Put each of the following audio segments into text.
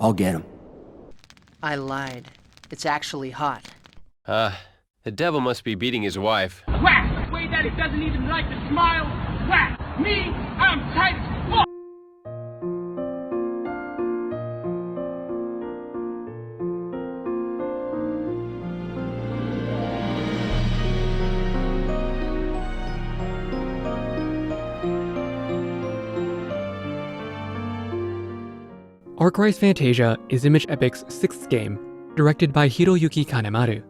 I'll get him. I lied. It's actually hot. The devil must be beating his wife. Whack! The way that it doesn't even like to smile. Whack! Me, I'm tight as fuck! Arc-Rise Fantasia is Imageepoch's sixth game, directed by Hiroyuki Kanemaru.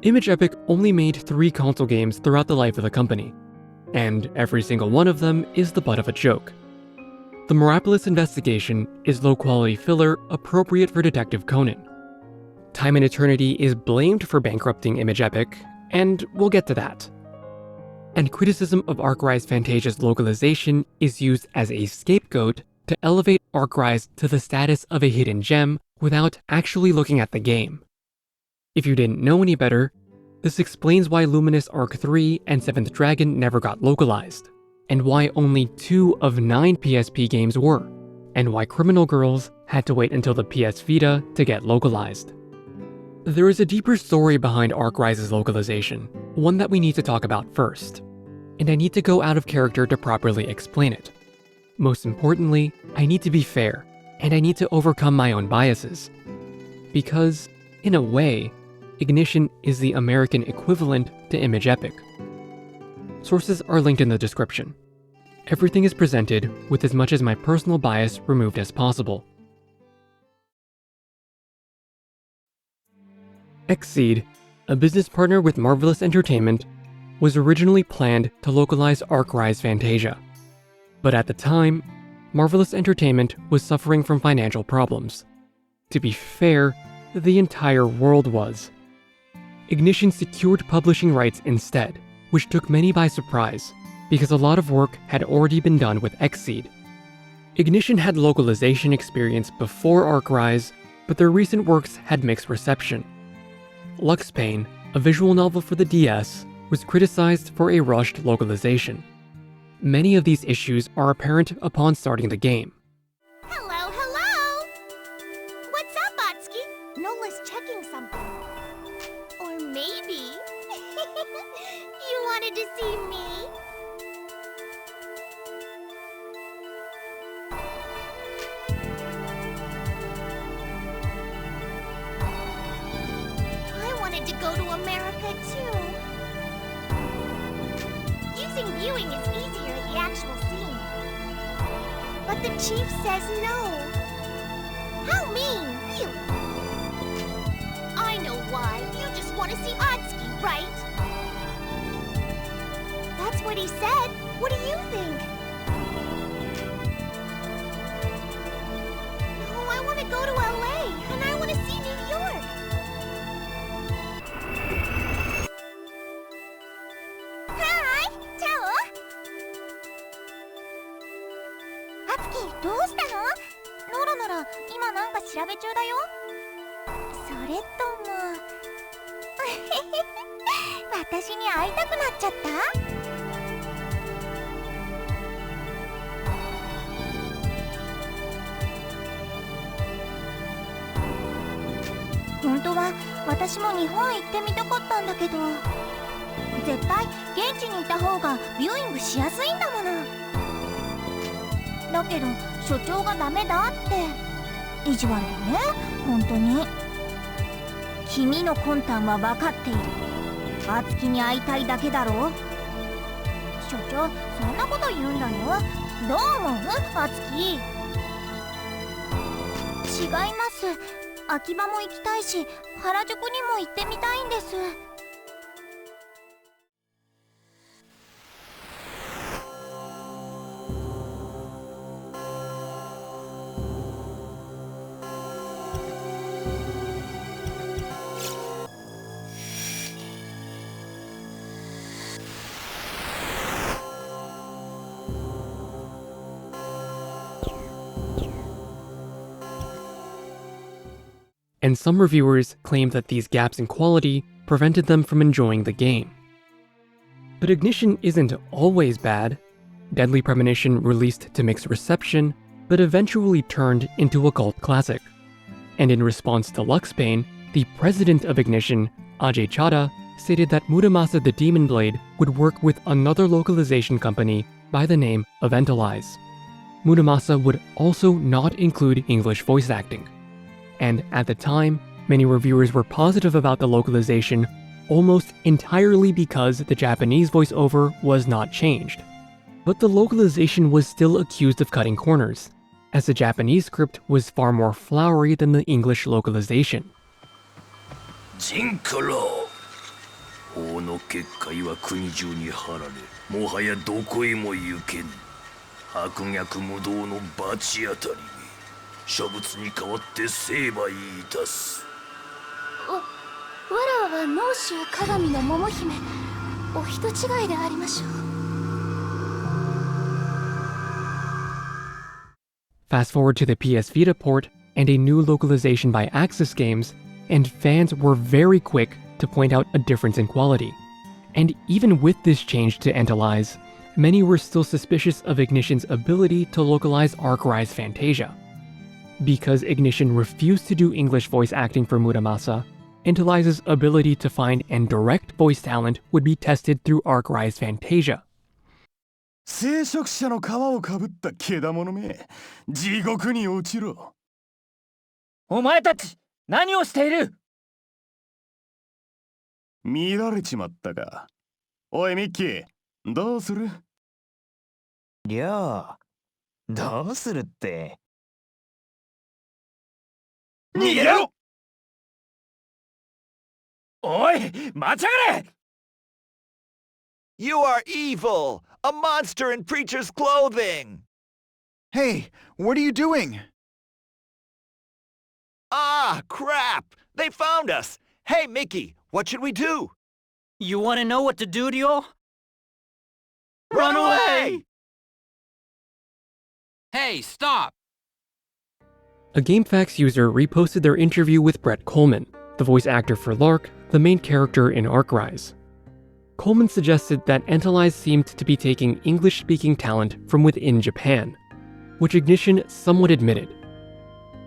Imageepoch only made 3 console games throughout the life of the company, and every single one of them is the butt of a joke. The Miraculous Investigation is low-quality filler appropriate for Detective Conan. Time and Eternity is blamed for bankrupting Imageepoch, and we'll get to that. And criticism of Arc-Rise Fantasia's localization is used as a scapegoat to elevate Arc-Rise to the status of a hidden gem without actually looking at the game. If you didn't know any better, this explains why Luminous Arc 3 and 7th Dragon never got localized, and why only 2 of 9 PSP games were, and why Criminal Girls had to wait until the PS Vita to get localized. There is a deeper story behind Arc-Rise's localization, one that we need to talk about first, and I need to go out of character to properly explain it. Most importantly, I need to be fair, and I need to overcome my own biases. Because, in a way, Ignition is the American equivalent to Imageepoch. Sources are linked in the description. Everything is presented with as much as my personal bias removed as possible. Xseed, a business partner with Marvelous Entertainment, was originally planned to localize Arc-Rise Fantasia. But at the time, Marvelous Entertainment was suffering from financial problems. To be fair, the entire world was. Ignition secured publishing rights instead, which took many by surprise, because a lot of work had already been done with Xseed. Ignition had localization experience before Arc-Rise, but their recent works had mixed reception. Lux Pain, a visual novel for the DS, was criticized for a rushed localization. Many of these issues are apparent upon starting the game. Hello, hello! What's up, Atsuki? Nola's checking something. Or maybe... you wanted to see me? I wanted to go to America, too. Using viewing is easier at the actual scene. But the chief says no. How mean, really? I know why. You just want to see Atsuki, right? That's what he said. What do you think? No, I want to go to LA, and I want to see New York. Hi, ciao. あつき、どうしたの？ノラなら今なんか調べ中だよ。それとも私に会いたくなっちゃった？本当は私も日本行ってみたかったんだけど、絶対現地にいた方がビューイングしやすいんだもの。だけど所長がダメだって意地悪よね、本当に。君の魂胆は分かっている。敦貴に会いたいだけだろう。所長、そんなこと言うんだよ。どう思う、敦貴？違います。秋葉も行きたいし、原宿にも行ってみたいんです。And some reviewers claimed that these gaps in quality prevented them from enjoying the game. But Ignition isn't always bad. Deadly Premonition released to mixed reception, but eventually turned into a cult classic. And in response to Lux Pain, the president of Ignition, Ajay Chadha, stated that Muramasa the Demon Blade would work with another localization company by the name of Entalize. Muramasa would also not include English voice acting. And at the time, many reviewers were positive about the localization almost entirely because the Japanese voiceover was not changed. But the localization was still accused of cutting corners, as the Japanese script was far more flowery than the English localization. ジンクロー法の結界は国中に張られ、もはやどこへも行けぬ。白脈無道の罰当たりめ、諸物に代わって成敗いたす。わらは脳州鏡の桃姫、お人違いでありましょう。Fast forward to the PS Vita port and a new localization by Axis Games, and fans were very quick to point out a difference in quality. And even with this change to Entalize, many were still suspicious of Ignition's ability to localize Arc-Rise Fantasia. Because Ignition refused to do English voice acting for Muramasa, Entalize's ability to find and direct voice talent would be tested through Arc-Rise Fantasia. 聖職者の皮をかぶったけだものめ、地獄に落ちろ。お前たち何をしている？見られちまったか。おいミッキー、どうする？りょう、どうするって。逃げろ！おい、待ちやがれ！ You are evil! A monster in preacher's clothing! Hey, what are you doing? Ah, crap! They found us! Hey, Mickey, what should we do? You want to know what to do, Dio? Run away! Hey, stop! A GameFAQs user reposted their interview with Brett Coleman, the voice actor for Lark, the main character in Arc-Rise. Coleman suggested that Entalize seemed to be taking English-speaking talent from within Japan, which Ignition somewhat admitted.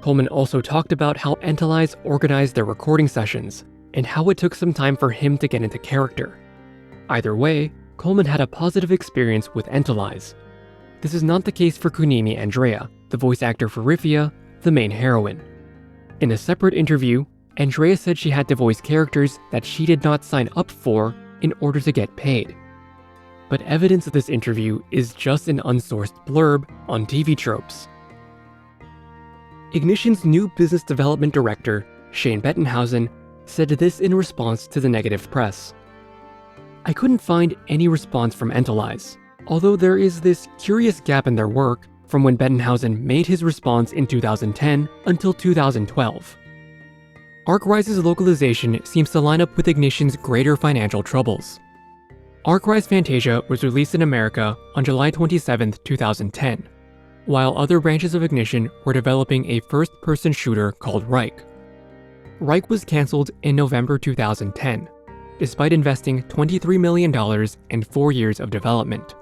Coleman also talked about how Entalize organized their recording sessions, and how it took some time for him to get into character. Either way, Coleman had a positive experience with Entalize. This is not the case for Kunimi Andrea, the voice actor for Rifia, the main heroine. In a separate interview, Andrea said she had to voice characters that she did not sign up for in order to get paid. But evidence of this interview is just an unsourced blurb on TV Tropes. Ignition's new business development director, Shane Bettenhausen, said this in response to the negative press. I couldn't find any response from Entalize, although there is this curious gap in their work from when Bettenhausen made his response in 2010 until 2012. Arc-Rise's localization seems to line up with Ignition's greater financial troubles. Arc-Rise Fantasia was released in America on July 27, 2010, while other branches of Ignition were developing a first-person shooter called Reich. Reich was cancelled in November 2010, despite investing $23 million and 4 years of development.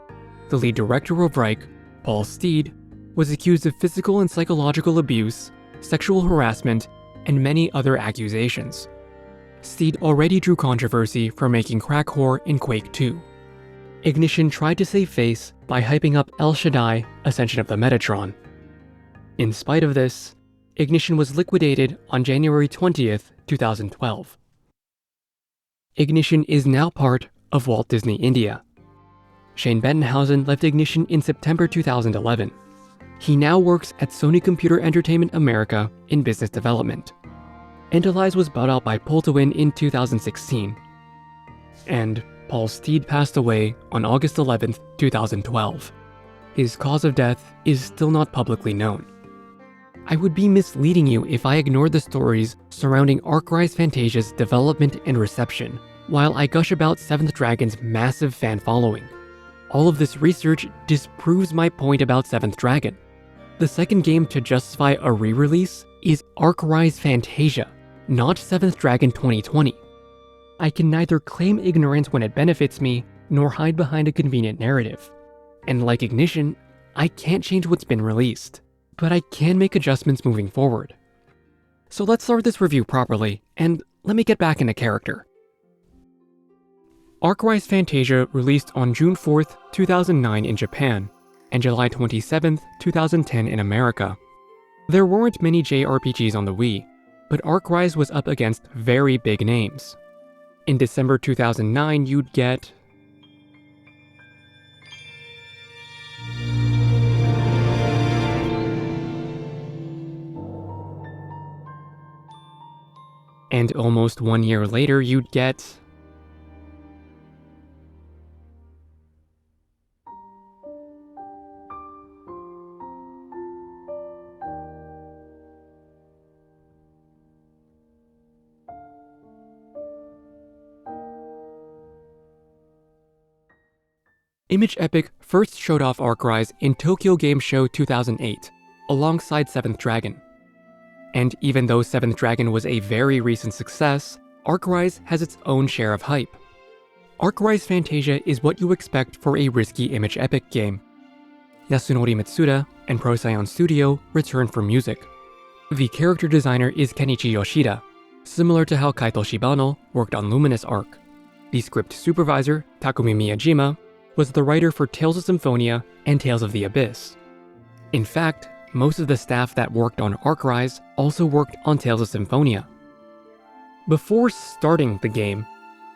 The lead director of Reich, Paul Steed, was accused of physical and psychological abuse, sexual harassment, and many other accusations. Steed already drew controversy for making crack whore in Quake 2. Ignition tried to save face by hyping up El Shaddai, Ascension of the Metatron. In spite of this, Ignition was liquidated on January 20th, 2012. Ignition is now part of Walt Disney India. Shane Bettenhausen left Ignition in September 2011. He now works at Sony Computer Entertainment America in business development. Entalize was bought out by Poltawin in 2016. And Paul Steed passed away on August 11, 2012. His cause of death is still not publicly known. I would be misleading you if I ignored the stories surrounding Arc-Rise Fantasia's development and reception, while I gush about 7th Dragon's massive fan following. All of this research disproves my point about 7th Dragon. The second game to justify a re-release is Arc-Rise Fantasia, not 7th Dragon 2020. I can neither claim ignorance when it benefits me, nor hide behind a convenient narrative. And like Ignition, I can't change what's been released. but I can make adjustments moving forward. So let's start this review properly, and let me get back into character. Arc-Rise Fantasia released on June 4th, 2009 in Japan, and July 27th, 2010 in America. There weren't many JRPGs on the Wii, but Arc-Rise was up against very big names. In December 2009, you'd get and almost 1 year later, you'd get Imageepoch first showed off Arc-Rise in Tokyo Game Show 2008, alongside 7th Dragon. And even though 7th Dragon was a very recent success, Arc-Rise has its own share of hype. Arc-Rise Fantasia is what you expect for a risky Imageepoch game. Yasunori Mitsuda and Procyon Studio return for music. The character designer is Kenichi Yoshida, similar to how Kaito Shibano worked on Luminous Arc. The script supervisor, Takumi Miyajima, was the writer for Tales of Symphonia and Tales of the Abyss. In fact, most of the staff that worked on Arc-Rise also worked on Tales of Symphonia. Before starting the game,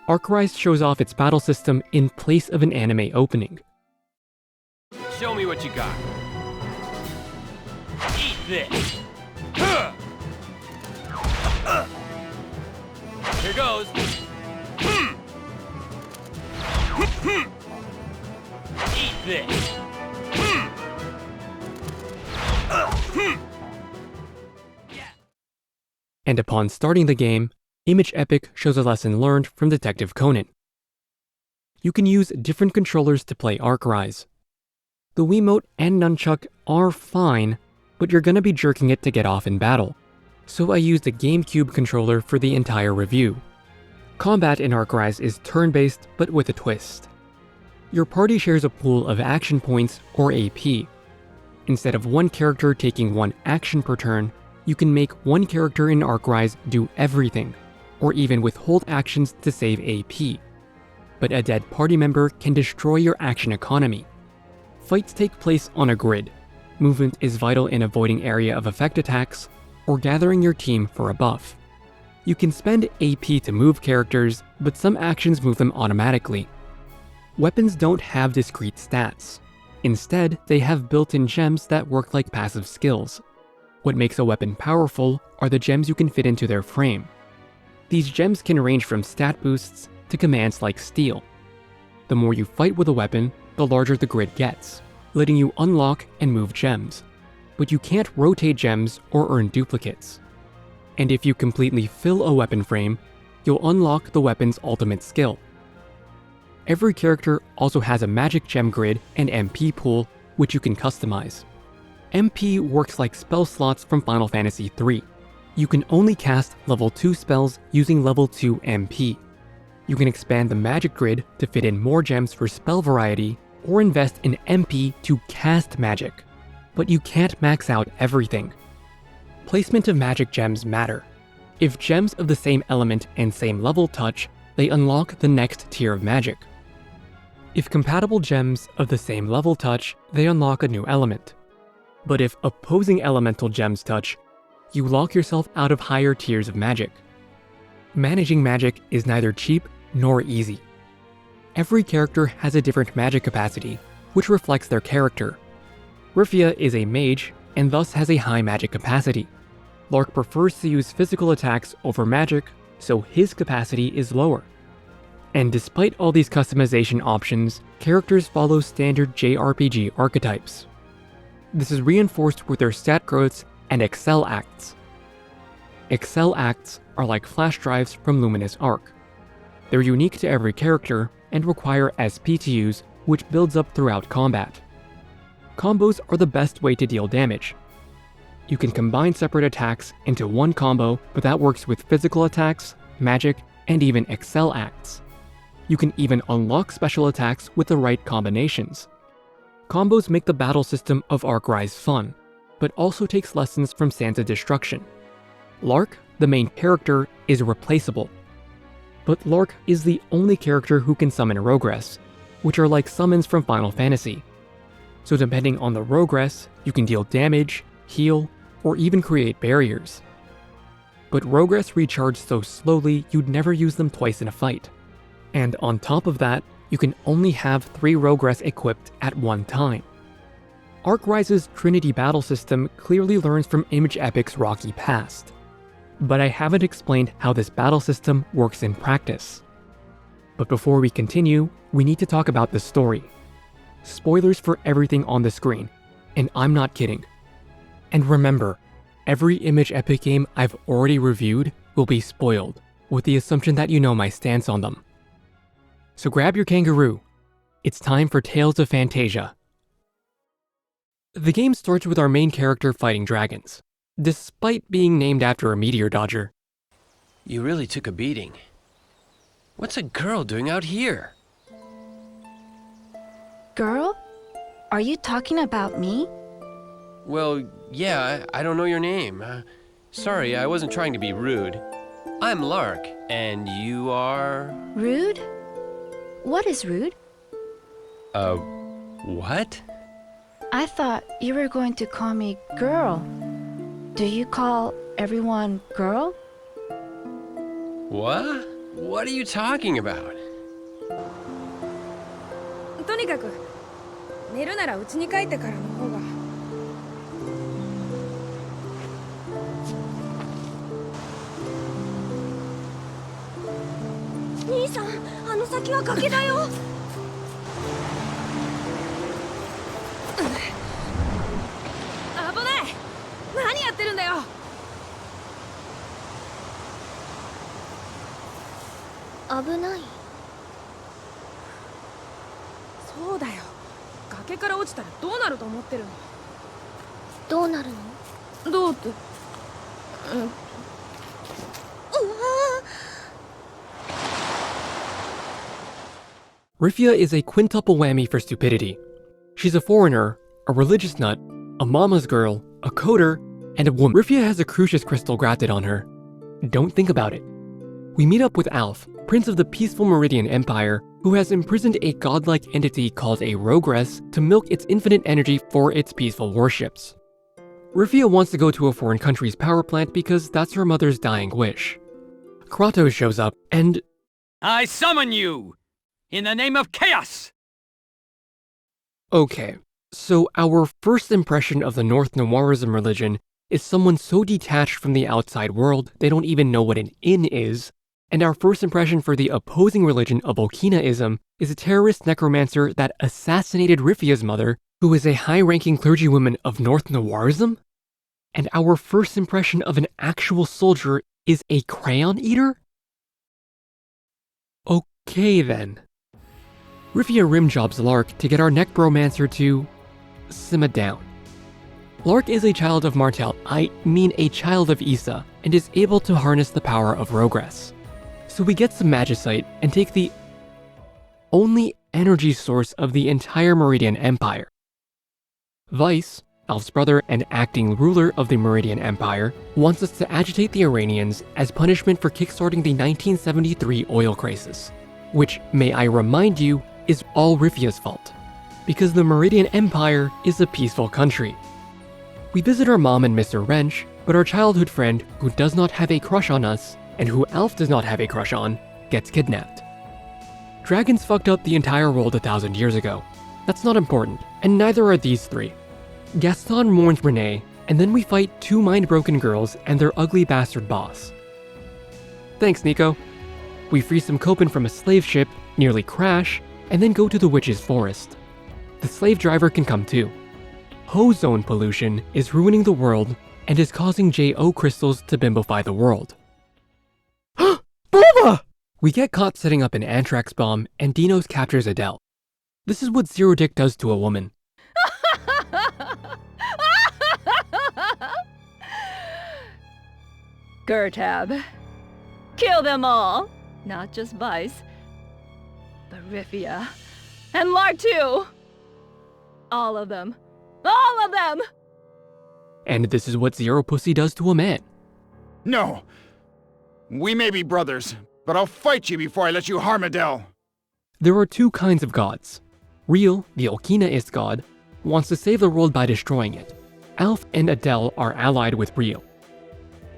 Arc-Rise shows off its battle system in place of an anime opening. Show me what you got. Eat this! Here goes. Eat this! And upon starting the game, Imageepoch shows a lesson learned from Detective Conan. You can use different controllers to play Arc-Rise. The Wiimote and Nunchuck are fine, but you're gonna be jerking it to get off in battle. So I used a GameCube controller for the entire review. Combat in Arc-Rise is turn-based, but with a twist. Your party shares a pool of action points, or AP. Instead of one character taking one action per turn, you can make one character in Arc-Rise do everything, or even withhold actions to save AP. But a dead party member can destroy your action economy. Fights take place on a grid. Movement is vital in avoiding area of effect attacks, or gathering your team for a buff. You can spend AP to move characters, but some actions move them automatically. Weapons don't have discrete stats. Instead, they have built-in gems that work like passive skills. What makes a weapon powerful are the gems you can fit into their frame. These gems can range from stat boosts to commands like steal. The more you fight with a weapon, the larger the grid gets, letting you unlock and move gems. But you can't rotate gems or earn duplicates. And if you completely fill a weapon frame, you'll unlock the weapon's ultimate skill. Every character also has a magic gem grid and MP pool, which you can customize. MP works like spell slots from Final Fantasy III. You can only cast level 2 spells using level 2 MP. You can expand the magic grid to fit in more gems for spell variety, or invest in MP to cast magic. But you can't max out everything. Placement of magic gems matter. If gems of the same element and same level touch, they unlock the next tier of magic. If compatible gems of the same level touch, they unlock a new element. But if opposing elemental gems touch, you lock yourself out of higher tiers of magic. Managing magic is neither cheap nor easy. Every character has a different magic capacity, which reflects their character. Rifia is a mage, and thus has a high magic capacity. Lark prefers to use physical attacks over magic, so his capacity is lower. And despite all these customization options, characters follow standard JRPG archetypes. This is reinforced with their stat growths and Excel Acts. Excel Acts are like flash drives from Luminous Arc. They're unique to every character and require SP to use, which builds up throughout combat. Combos are the best way to deal damage. You can combine separate attacks into one combo, but that works with physical attacks, magic, and even Excel Acts. You can even unlock special attacks with the right combinations. Combos make the battle system of Arc-Rise fun. but also takes lessons from Sansa's destruction. Lark, the main character, is replaceable. But Lark is the only character who can summon Rogress, which are like summons from Final Fantasy. So depending on the Rogress, you can deal damage, heal, or even create barriers. But Rogress recharge so slowly you'd never use them twice in a fight. And on top of that, you can only have 3 Rogress equipped at one time. Arcrise's Trinity battle system clearly learns from Imageepoch's rocky past. But I haven't explained how this battle system works in practice. But before we continue, we need to talk about the story. Spoilers for everything on the screen, and I'm not kidding. And remember, every Imageepoch game I've already reviewed will be spoiled, with the assumption that you know my stance on them. So grab your kangaroo. It's time for Tales of Fantasia. The game starts with our main character fighting dragons, despite being named after a meteor dodger. You really took a beating. What's a girl doing out here? Girl? Are you talking about me? Well, yeah, I don't know your name. Sorry, I wasn't trying to be rude. I'm Lark, and you are... Rude? What is rude? What? I thought you were going to call me girl. Do you call everyone girl? What? What are you talking about? とにかく寝るなら家に帰ってからの方が。兄さん、あの先は崖だよ。危ない。何やってるんだよ。危ない。そうだよ。崖から落ちたらどうなると思ってるの？どうなるの？どうって。Rifia is a quintuple whammy for stupidity. She's a foreigner, a religious nut, a mama's girl, a coder, and a woman. Rifia has a Crucius crystal grafted on her. Don't think about it. We meet up with Alf, Prince of the peaceful Meridian Empire, who has imprisoned a godlike entity called a Rogress to milk its infinite energy for its peaceful worships. Rifia wants to go to a foreign country's power plant because that's her mother's dying wish. Kratos shows up, and... I summon you! In the name of chaos! Okay, so our first impression of the North Noirism religion is someone so detached from the outside world they don't even know what an inn is, and our first impression for the opposing religion of Okinaism is a terrorist necromancer that assassinated Rifia's mother, who is a high-ranking clergywoman of North Noirism? And our first impression of an actual soldier is a crayon eater? Okay then. Rifia rimjobs Lark to get our necromancer to simmer down. Lark is a child of Martel, I mean a child of Issa, and is able to harness the power of Rogress. So we get some magicite and take the only energy source of the entire Meridian Empire. Vice, Alf's brother and acting ruler of the Meridian Empire, wants us to agitate the Iranians as punishment for kickstarting the 1973 oil crisis, which, may I remind you, is all Rifia's fault, because the Meridian Empire is a peaceful country. We visit our mom and Mr. Wrench, but our childhood friend, who does not have a crush on us, and who Alf does not have a crush on, gets kidnapped. Dragons fucked up the entire world 1,000 years ago. That's not important, and neither are these three. Gaston mourns Renee, and then we fight 2 mind-broken girls and their ugly bastard boss. Thanks, Nico. We free some Copen from a slave ship, nearly crash, and then go to the witch's forest. The slave driver can come too. Ozone pollution is ruining the world and is causing JO crystals to bimbify the world. Bulba! We get caught setting up an anthrax bomb, and Dinos captures Adele. This is what Zero Dick does to a woman. Gertab. Kill them all. Not just Vice, but Rifia. And Lark too. All of them. All of them! and this is what Zero Pussy does to a man. No. We may be brothers, but I'll fight you before I let you harm Adele. There are two kinds of gods. Real, the Okinaist god, wants to save the world by destroying it. Alf and Adele are allied with Real.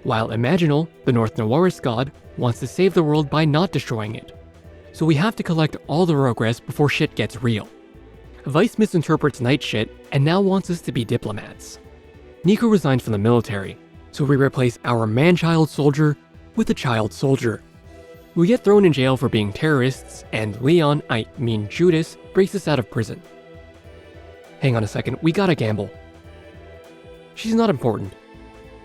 While Imaginal, the North Noirist god, wants to save the world by not destroying it. So we have to collect all the progress before shit gets real. Vice misinterprets Night shit and now wants us to be diplomats. Nico resigned from the military, so we replace our man-child soldier with a child soldier. We get thrown in jail for being terrorists, and Leon, I mean Judas, breaks us out of prison. Hang on a second, we gotta gamble. She's not important.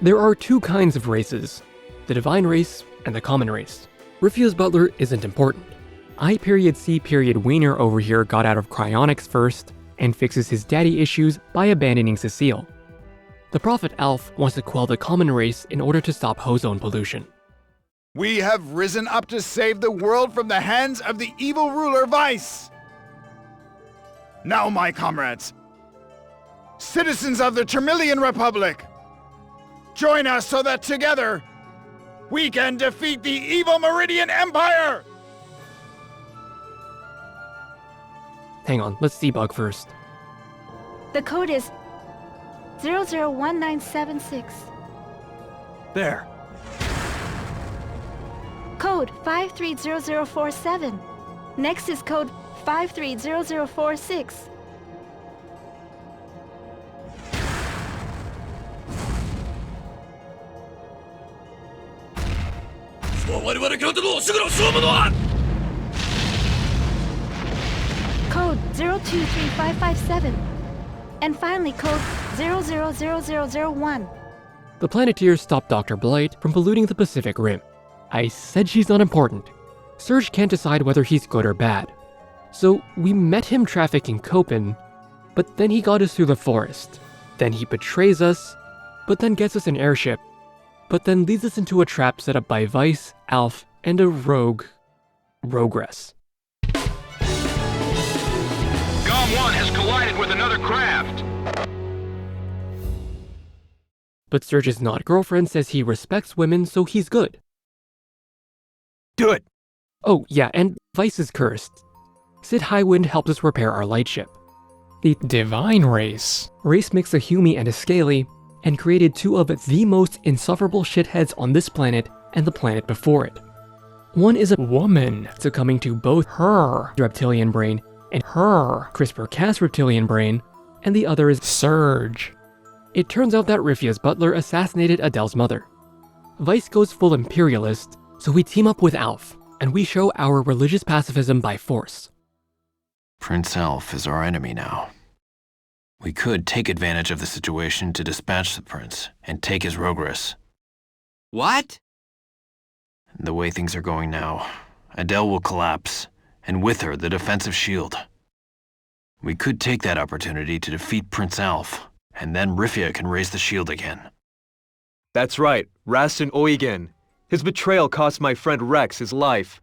There are two kinds of races, the divine race and the common race. Riffia's butler isn't important. I.C. Wiener over here got out of cryonics first and fixes his daddy issues by abandoning Cecile. The Prophet Alf wants to quell the common race in order to stop ozone pollution. We have risen up to save the world from the hands of the evil ruler Vice. Now, my comrades, citizens of the Termillion Republic, join us so that together we can defeat the evil Meridian Empire! Hang on, let's debug first. The code is 001976. There. Code 530047. Next is code 530046. Code 023557. And finally code 000001. The Planeteers stopped Dr. Blight from polluting the Pacific Rim. I said she's not important. Serge can't decide whether he's good or bad. So we met him trafficking Copen, but then he got us through the forest. Then he betrays us, but then gets us an airship, but then leads us into a trap set up by Vice, Alf, and a Rogress. GOM-1 has collided with another craft. But Serge's not girlfriend says he respects women, so he's good. Do it! Oh, yeah, and Vice is cursed. Sid Highwind helps us repair our lightship. The Divine Race mixed a Hume and a Scaly, and created two of the most insufferable shitheads on this planet and the planet before it. One is a woman succumbing to both her reptilian brain and her CRISPR-Cas reptilian brain, and the other is Serge. It turns out that Riffia's butler assassinated Adele's mother. Vice goes full imperialist, so we team up with Alf, and we show our religious pacifism by force. Prince Alf is our enemy now. We could take advantage of the situation to dispatch the prince and take his Rogress. What? The way things are going now, Adele will collapse, and with her the defensive shield. We could take that opportunity to defeat Prince Alf, and then Riffia can raise the shield again. That's right, Rastin Oygen. His betrayal cost my friend Rex his life.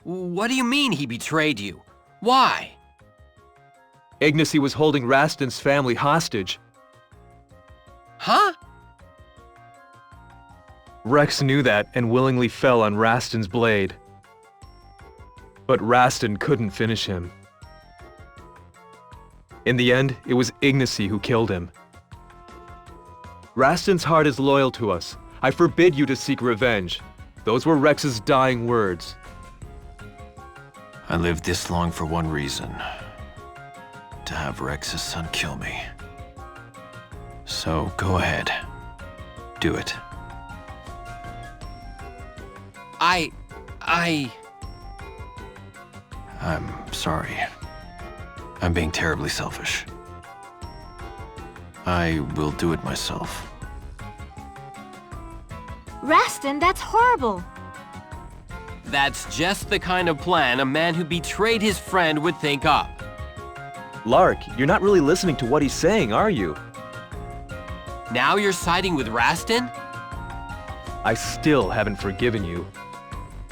What do you mean he betrayed you? Why? Ignacy was holding Rastin's family hostage. Huh? Rex knew that and willingly fell on Rastin's blade. But Rastin couldn't finish him. In the end, it was Ignacy who killed him. Rastin's heart is loyal to us. I forbid you to seek revenge. Those were Rex's dying words. I lived this long for one reason. To have Rex's son kill me. So go ahead. Do it. I'm sorry. I'm being terribly selfish. I will do it myself. Rastin, that's horrible. That's just the kind of plan a man who betrayed his friend would think up. Lark, you're not really listening to what he's saying, are you? Now you're siding with Rastin? I still haven't forgiven you.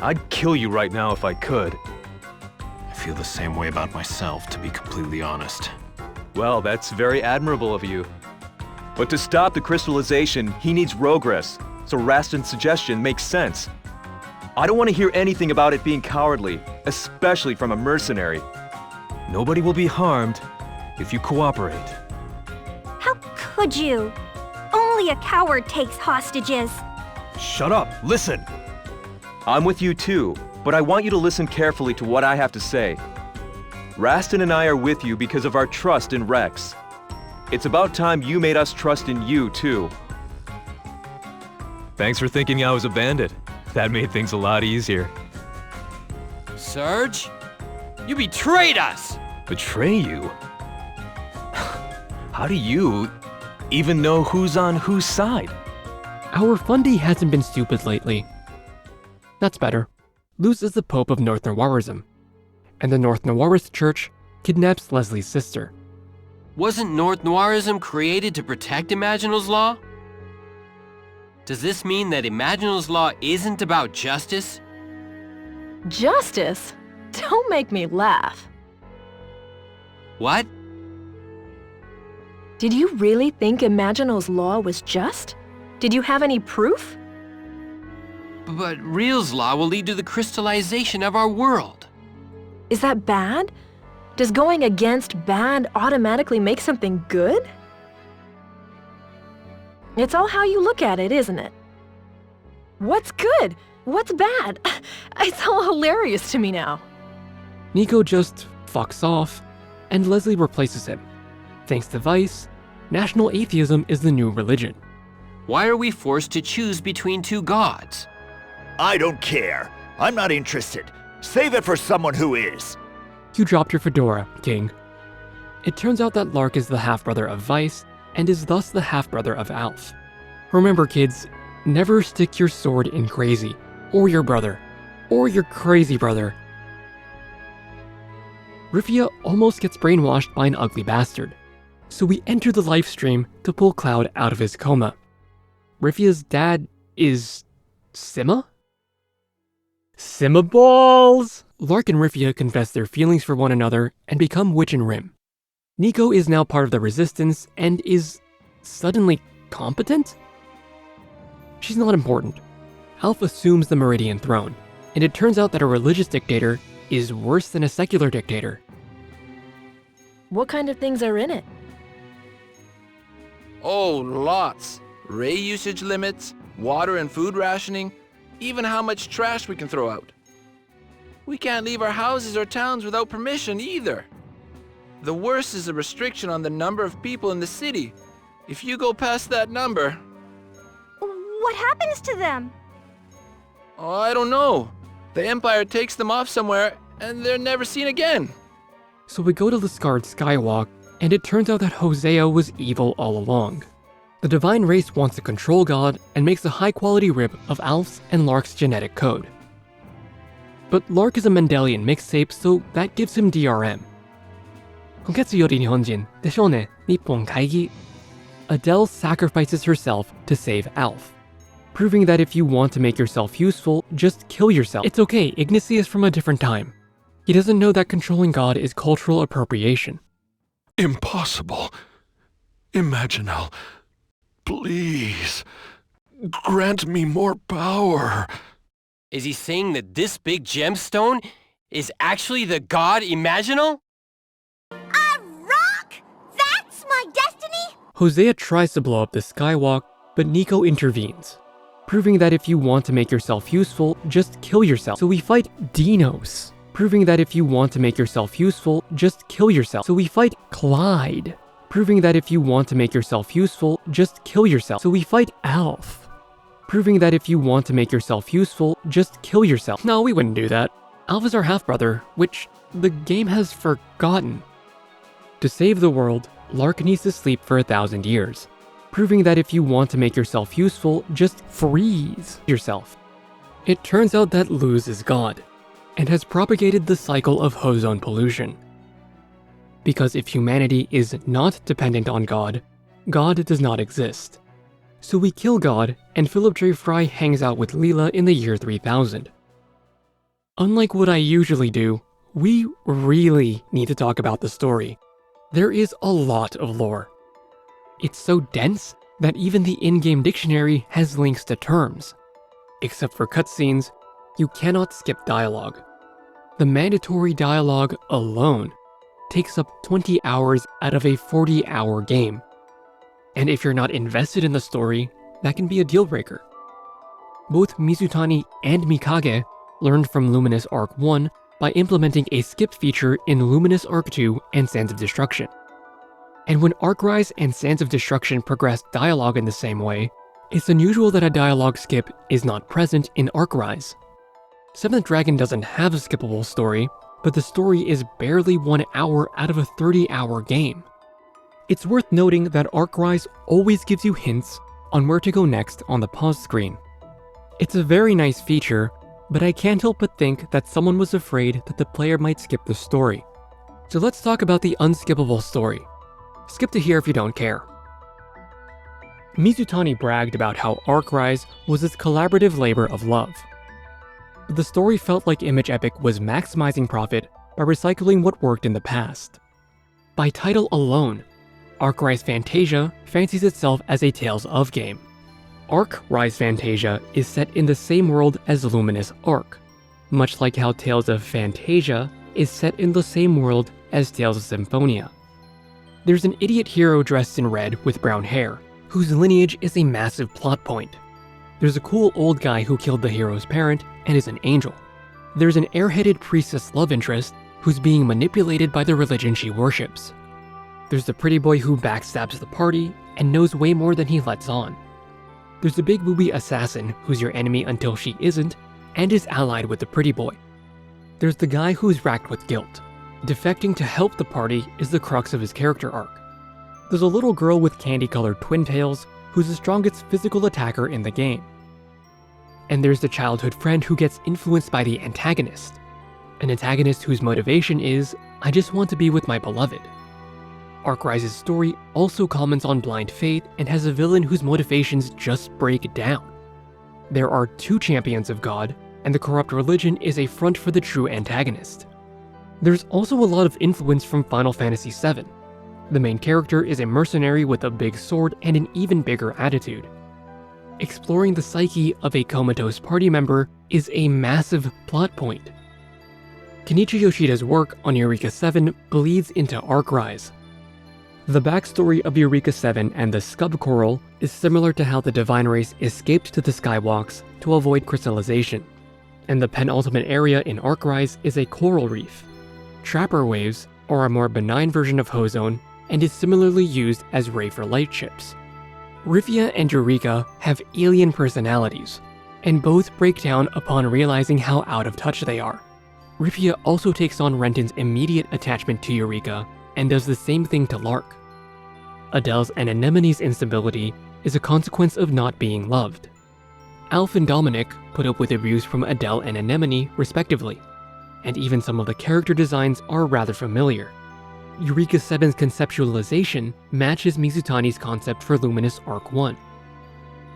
I'd kill you right now if I could. I feel the same way about myself, to be completely honest. Well, that's very admirable of you. But to stop the crystallization, he needs Rogress, so Rastin's suggestion makes sense. I don't want to hear anything about it being cowardly, especially from a mercenary. Nobody will be harmed if you cooperate. How could you? Only a coward takes hostages. Shut up, listen! I'm with you too, but I want you to listen carefully to what I have to say. Rastin and I are with you because of our trust in Rex. It's about time you made us trust in you too. Thanks for thinking I was a bandit. That made things a lot easier. Serge? You betrayed us! Betray you? How do you even know who's on whose side? Our Fundy hasn't been stupid lately. That's better. Luz is the Pope of North Noirism, and the North Noirist Church kidnaps Leslie's sister. Wasn't North Noirism created to protect Imaginal's Law? Does this mean that Imaginal's Law isn't about justice? Justice? Don't make me laugh. What? Did you really think Imaginal's Law was just? Did you have any proof? But Real's Law will lead to the crystallization of our world. Is that bad? Does going against bad automatically make something good? It's all how you look at it, isn't it? What's good? What's bad? It's all hilarious to me now. Nico just fucks off, and Leslie replaces him. Thanks to Vice, national atheism is the new religion. Why are we forced to choose between two gods? I don't care. I'm not interested. Save it for someone who is. You dropped your fedora, King. It turns out that Lark is the half-brother of Vice, and is thus the half-brother of Alf. Remember, kids, never stick your sword in Crazy, or your brother, or your crazy brother. Rifia almost gets brainwashed by an ugly bastard, so we enter the live stream to pull Cloud out of his coma. Rifia's dad is Simmah? Simmah balls! Lark and Rifia confess their feelings for one another and become Witch and Rim. Nico is now part of the Resistance and is suddenly competent? She's not important. Alf assumes the Meridian throne, and it turns out that a religious dictator is worse than a secular dictator. What kind of things are in it? Oh, lots. Ray usage limits, water and food rationing, even how much trash we can throw out. We can't leave our houses or towns without permission either. The worst is a restriction on the number of people in the city. If you go past that number... What happens to them? Oh, I don't know. The Empire takes them off somewhere and they're never seen again. So we go to the scarred Skywalk, and it turns out that Hosea was evil all along. The divine race wants to control God and makes a high-quality rip of Alf's and Lark's genetic code. But Lark is a Mendelian mixtape, so that gives him DRM. Adele sacrifices herself to save Alf, proving that if you want to make yourself useful, just kill yourself. It's okay, Ignacy is from a different time. He doesn't know that controlling God is cultural appropriation. Impossible. Imaginal, please, grant me more power. Is he saying that this big gemstone is actually the god Imaginal? A rock? That's my destiny? Hosea tries to blow up the Skywalk, but Nico intervenes, proving that if you want to make yourself useful, just kill yourself. So we fight Dinos, proving that if you want to make yourself useful, just kill yourself. So we fight Clyde, proving that if you want to make yourself useful, just kill yourself. So we fight Alf, proving that if you want to make yourself useful, just kill yourself. No, we wouldn't do that. Alf is our half-brother, which the game has forgotten. To save the world, Lark needs to sleep for 1,000 years, proving that if you want to make yourself useful, just freeze yourself. It turns out that Luz is God, and has propagated the cycle of ozone pollution. Because if humanity is not dependent on God, God does not exist. So we kill God, and Philip J. Fry hangs out with Leela in the year 3000. Unlike what I usually do, we really need to talk about the story. There is a lot of lore. It's so dense that even the in-game dictionary has links to terms. Except for cutscenes, you cannot skip dialogue. The mandatory dialogue alone takes up 20 hours out of a 40-hour game. And if you're not invested in the story, that can be a deal breaker. Both Mizutani and Mikage learned from Luminous Arc 1 by implementing a skip feature in Luminous Arc 2 and Sands of Destruction. And when Arcrise and Sands of Destruction progress dialogue in the same way, it's unusual that a dialogue skip is not present in Arcrise. Seventh Dragon doesn't have a skippable story, but the story is barely 1 hour out of a 30-hour game. It's worth noting that Arcrise always gives you hints on where to go next on the pause screen. It's a very nice feature, but I can't help but think that someone was afraid that the player might skip the story. So let's talk about the unskippable story. Skip to here if you don't care. Mizutani bragged about how Arcrise was his collaborative labor of love. But the story felt like Imageepoch was maximizing profit by recycling what worked in the past. By title alone, Arcrise Fantasia fancies itself as a Tales of game. Arcrise Fantasia is set in the same world as Luminous Arc, much like how Tales of Fantasia is set in the same world as Tales of Symphonia. There's an idiot hero dressed in red with brown hair, whose lineage is a massive plot point. There's a cool old guy who killed the hero's parent and is an angel. There's an airheaded priestess love interest who's being manipulated by the religion she worships. There's the pretty boy who backstabs the party and knows way more than he lets on. There's the big booby assassin who's your enemy until she isn't and is allied with the pretty boy. There's the guy who's racked with guilt. Defecting to help the party is the crux of his character arc. There's a little girl with candy-colored twin tails who's the strongest physical attacker in the game. And there's the childhood friend who gets influenced by the antagonist. An antagonist whose motivation is, I just want to be with my beloved. Arcrise's story also comments on blind faith and has a villain whose motivations just break down. There are 2 champions of God, and the corrupt religion is a front for the true antagonist. There's also a lot of influence from Final Fantasy VII. The main character is a mercenary with a big sword and an even bigger attitude. Exploring the psyche of a comatose party member is a massive plot point. Kenichi Yoshida's work on Eureka 7 bleeds into Arcrise. The backstory of Eureka 7 and the Scub Coral is similar to how the Divine Race escaped to the Skywalks to avoid crystallization, and the penultimate area in Arcrise is a coral reef. Trapper waves are a more benign version of Hozone and is similarly used as ray for light ships. Rifia and Eureka have alien personalities, and both break down upon realizing how out of touch they are. Rifia also takes on Renton's immediate attachment to Eureka and does the same thing to Lark. Adele's and Anemone's instability is a consequence of not being loved. Alf and Dominic put up with abuse from Adele and Anemone, respectively, and even some of the character designs are rather familiar. Eureka 7's conceptualization matches Mizutani's concept for Luminous Arc 1.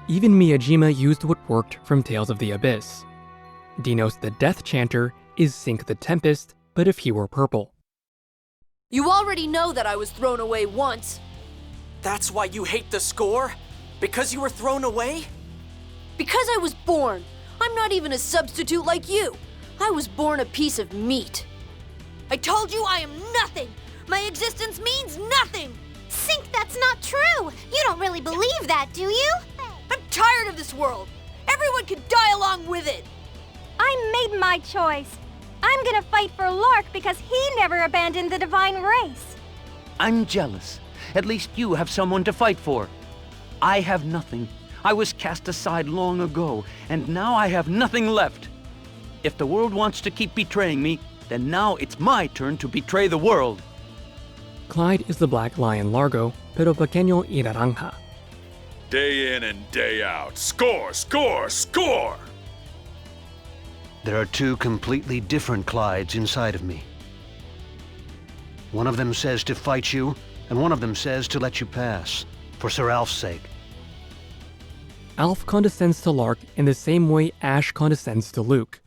Even Miyajima used what worked from Tales of the Abyss. Dinos the Death Chanter is Sync the Tempest, but if he were purple. You already know that I was thrown away once. That's why you hate the score? Because you were thrown away? Because I was born. I'm not even a substitute like you. I was born a piece of meat. I told you I am nothing. My existence means nothing. Sync, that's not true. You don't really believe that, do you? I'm tired of this world. Everyone can die along with it. I made my choice. I'm gonna fight for Lark because he never abandoned the Divine Race. I'm jealous. At least you have someone to fight for. I have nothing. I was cast aside long ago, and now I have nothing left. If the world wants to keep betraying me, then now it's my turn to betray the world. Clyde is the Black Lion Largo, pero pequeño y naranja. Day in and day out. Score, score, score! There are 2 completely different Clydes inside of me. One of them says to fight you, and one of them says to let you pass, for Sir Alf's sake. Alf condescends to Lark in the same way Ash condescends to Luke.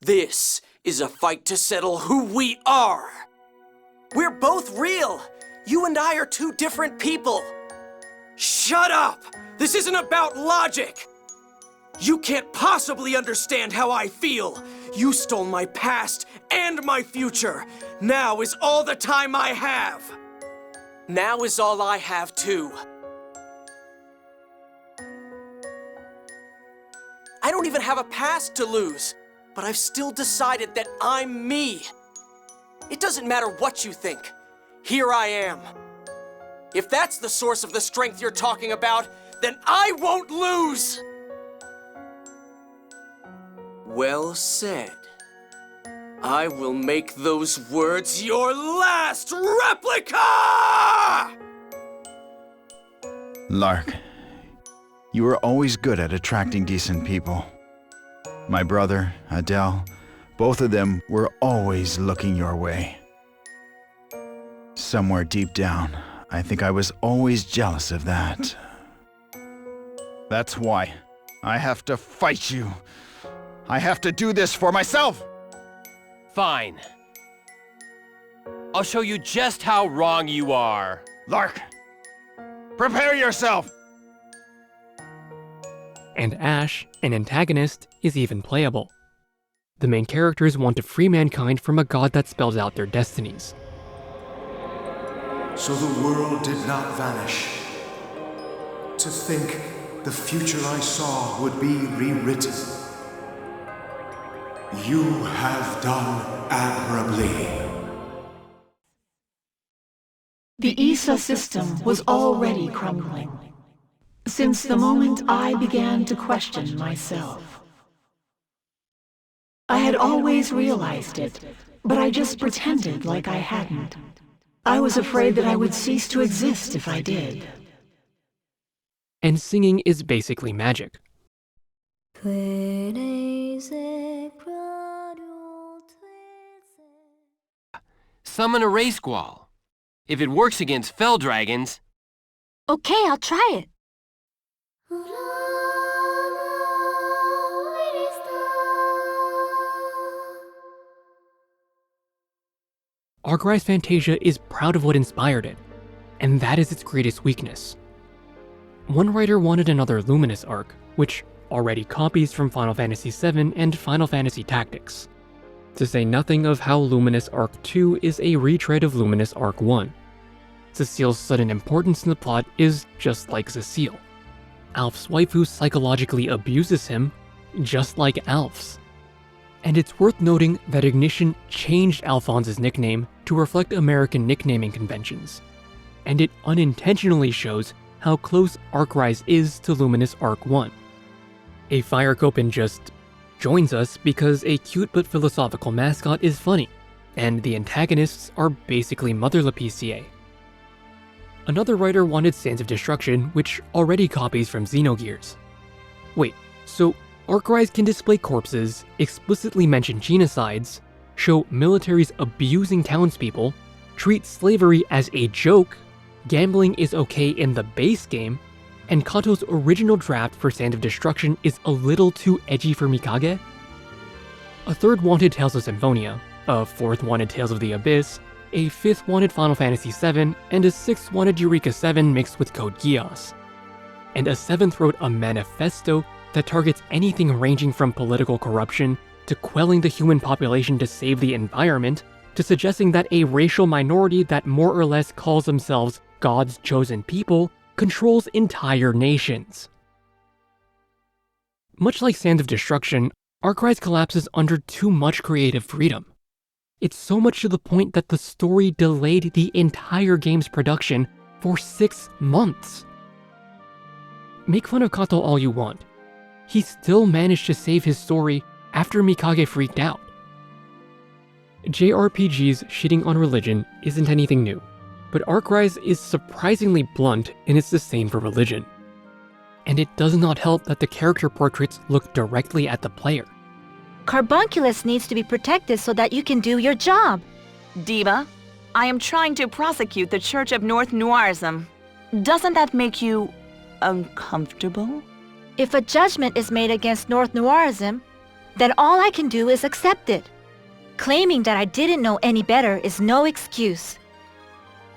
This is a fight to settle who we are! We're both real. You and I are two different people. Shut up! This isn't about logic! You can't possibly understand how I feel. You stole my past and my future. Now is all the time I have. Now is all I have, too. I don't even have a past to lose, but I've still decided that I'm me. It doesn't matter what you think. Here I am. If that's the source of the strength you're talking about, then I won't lose! Well said. I will make those words your last replica! Lark, you were always good at attracting decent people. My brother, Adele, both of them were always looking your way. Somewhere deep down, I think I was always jealous of that. That's why I have to fight you. I have to do this for myself! Fine. I'll show you just how wrong you are. Lark, prepare yourself! And Ash, an antagonist, is even playable. The main characters want to free mankind from a god that spells out their destinies. So the world did not vanish. To think the future I saw would be rewritten. You have done admirably. The ESA system was already crumbling. Since the moment I began to question myself. I had always realized it, but I just pretended like I hadn't. I was afraid that I would cease to exist if I did. And singing is basically magic. Summon a ray squall. If it works against fell dragons... Okay, I'll try it. Arcry's Fantasia is proud of what inspired it, and that is its greatest weakness. One writer wanted another Luminous arc, which already copies from Final Fantasy VII and Final Fantasy Tactics. To say nothing of how Luminous Arc 2 is a retread of Luminous Arc 1. Cecile's sudden importance in the plot is just like Cecile. Alph's waifu psychologically abuses him, just like Alph's. And it's worth noting that Ignition changed Alphonse's nickname to reflect American nicknaming conventions, and it unintentionally shows how close Arcry's is to Luminous Arc 1. A Fire Copen just joins us because a cute but philosophical mascot is funny, and the antagonists are basically Mother LePCA. Another writer wanted Sands of Destruction, which already copies from Xenogears. Wait, so Arcry's can display corpses, explicitly mention genocides, show militaries abusing townspeople, treat slavery as a joke, gambling is okay in the base game, and Kato's original draft for Sand of Destruction is a little too edgy for Mikage? A third wanted Tales of Symphonia, a fourth wanted Tales of the Abyss, a fifth wanted Final Fantasy VII, and a sixth wanted Eureka 7 mixed with Code Geass. And a seventh wrote a manifesto that targets anything ranging from political corruption to quelling the human population to save the environment, to suggesting that a racial minority that more or less calls themselves God's chosen people controls entire nations. Much like Sands of Destruction, Arcry's collapses under too much creative freedom. It's so much to the point that the story delayed the entire game's production for 6 months. Make fun of Kato all you want. He still managed to save his story after Mikage freaked out. JRPGs shitting on religion isn't anything new, but Arcry's is surprisingly blunt in its disdain for religion. And it does not help that the character portraits look directly at the player. Carbunculus needs to be protected so that you can do your job. Diva, I am trying to prosecute the Church of North Noirism. Doesn't that make you uncomfortable? If a judgment is made against North Noirism, then all I can do is accept it. Claiming that I didn't know any better is no excuse.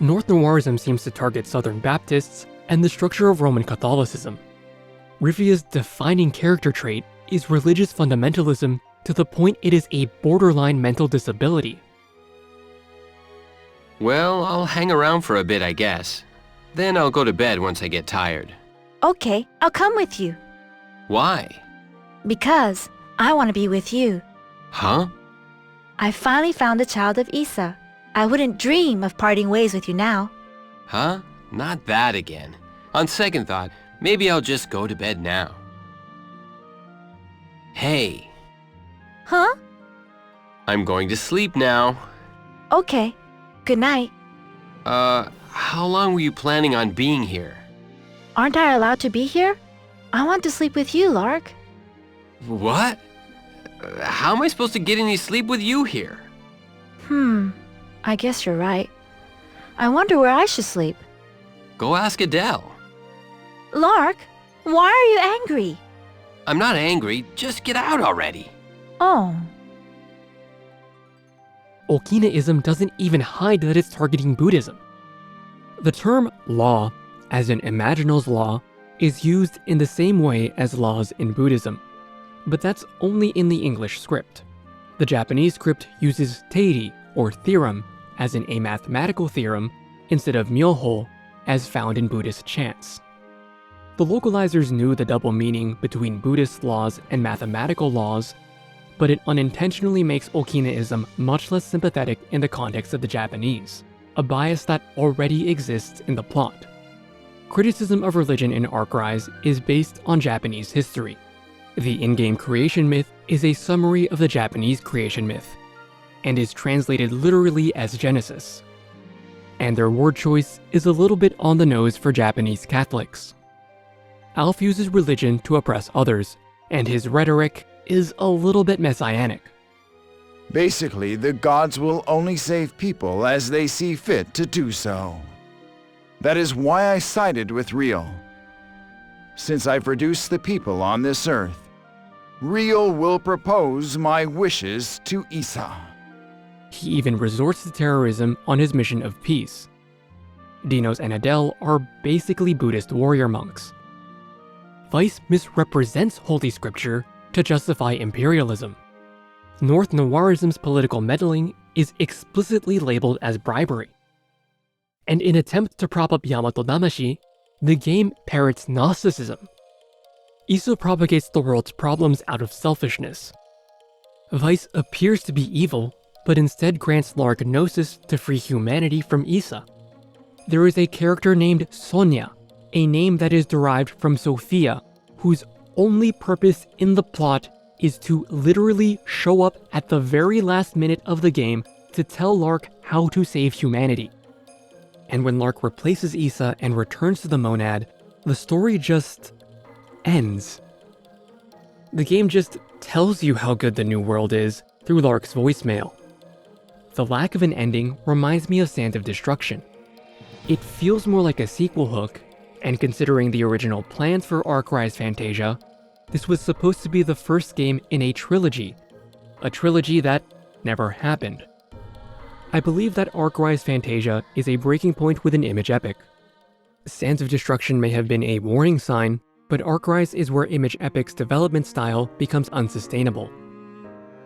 North Noirism seems to target Southern Baptists and the structure of Roman Catholicism. Rifia's defining character trait is religious fundamentalism to the point it is a borderline mental disability. Well, I'll hang around for a bit, I guess. Then I'll go to bed once I get tired. Okay, I'll come with you. Why? Because I want to be with you. Huh? I finally found the child of Isa. I wouldn't dream of parting ways with you now. Huh? Not that again. On second thought, maybe I'll just go to bed now. Hey. Huh? I'm going to sleep now. Okay. Good night. How long were you planning on being here? Aren't I allowed to be here? I want to sleep with you, Lark. What? How am I supposed to get any sleep with you here? I guess you're right. I wonder where I should sleep. Go ask Adele. Lark, why are you angry? I'm not angry, just get out already. Oh. Okinaism doesn't even hide that it's targeting Buddhism. The term law, as in Imaginal's law, is used in the same way as laws in Buddhism, but that's only in the English script. The Japanese script uses teiri, or theorem, as in a mathematical theorem, instead of myoho, as found in Buddhist chants. The localizers knew the double meaning between Buddhist laws and mathematical laws, but it unintentionally makes Okinaism much less sympathetic in the context of the Japanese, a bias that already exists in the plot. Criticism of religion in Arcrise is based on Japanese history. The in-game creation myth is a summary of the Japanese creation myth, and is translated literally as Genesis. And their word choice is a little bit on the nose for Japanese Catholics. Alf uses religion to oppress others, and his rhetoric is a little bit messianic. Basically, the gods will only save people as they see fit to do so. That is why I sided with Real. Since I've reduced the people on this earth, Real will propose my wishes to Isa. He even resorts to terrorism on his mission of peace. Dinos and Adele are basically Buddhist warrior monks. Vice misrepresents Holy Scripture to justify imperialism. North Noirism's political meddling is explicitly labeled as bribery. And in attempt to prop up Yamato Damashi, the game parrots Gnosticism. Isa propagates the world's problems out of selfishness. Vice appears to be evil, but instead grants Lark Gnosis to free humanity from Isa. There is a character named Sonia, a name that is derived from Sophia, whose only purpose in the plot is to literally show up at the very last minute of the game to tell Lark how to save humanity. And when Lark replaces Isa and returns to the Monad, the story just ends. The game just tells you how good the new world is through Lark's voicemail. The lack of an ending reminds me of Sands of Destruction. It feels more like a sequel hook, and considering the original plans for Arcrise Fantasia, this was supposed to be the first game in a trilogy that never happened. I believe that Arcrise Fantasia is a breaking point within Imageepoch. Sands of Destruction may have been a warning sign, but Arcrise is where Imageepoch's development style becomes unsustainable.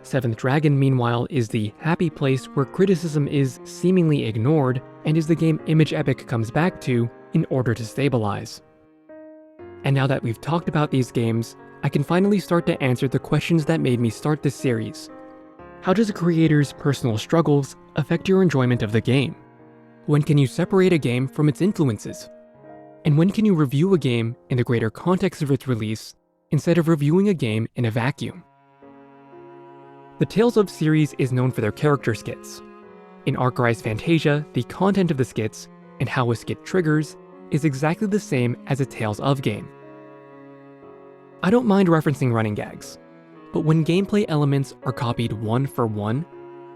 Seventh Dragon, meanwhile, is the happy place where criticism is seemingly ignored and is the game Imageepoch comes back to in order to stabilize. And now that we've talked about these games, I can finally start to answer the questions that made me start this series. How does a creator's personal struggles affect your enjoyment of the game? When can you separate a game from its influences? And when can you review a game in the greater context of its release instead of reviewing a game in a vacuum? The Tales of series is known for their character skits. In Arcrise Fantasia, the content of the skits and how a skit triggers is exactly the same as a Tales of game. I don't mind referencing running gags, but when gameplay elements are copied one for one,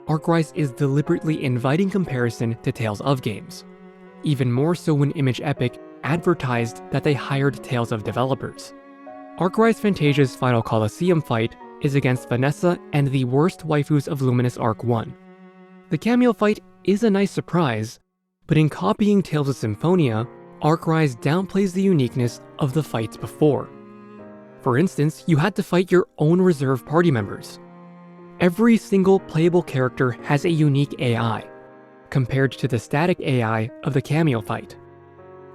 Arcrise is deliberately inviting comparison to Tales of games. Even more so when Imageepoch advertised that they hired Tales of developers. Arcrise Fantasia's final Colosseum fight is against Vanessa and the worst waifus of Luminous Arc 1. The cameo fight is a nice surprise, but in copying Tales of Symphonia, Arcrise downplays the uniqueness of the fights before. For instance, you had to fight your own reserve party members. Every single playable character has a unique AI, compared to the static AI of the cameo fight.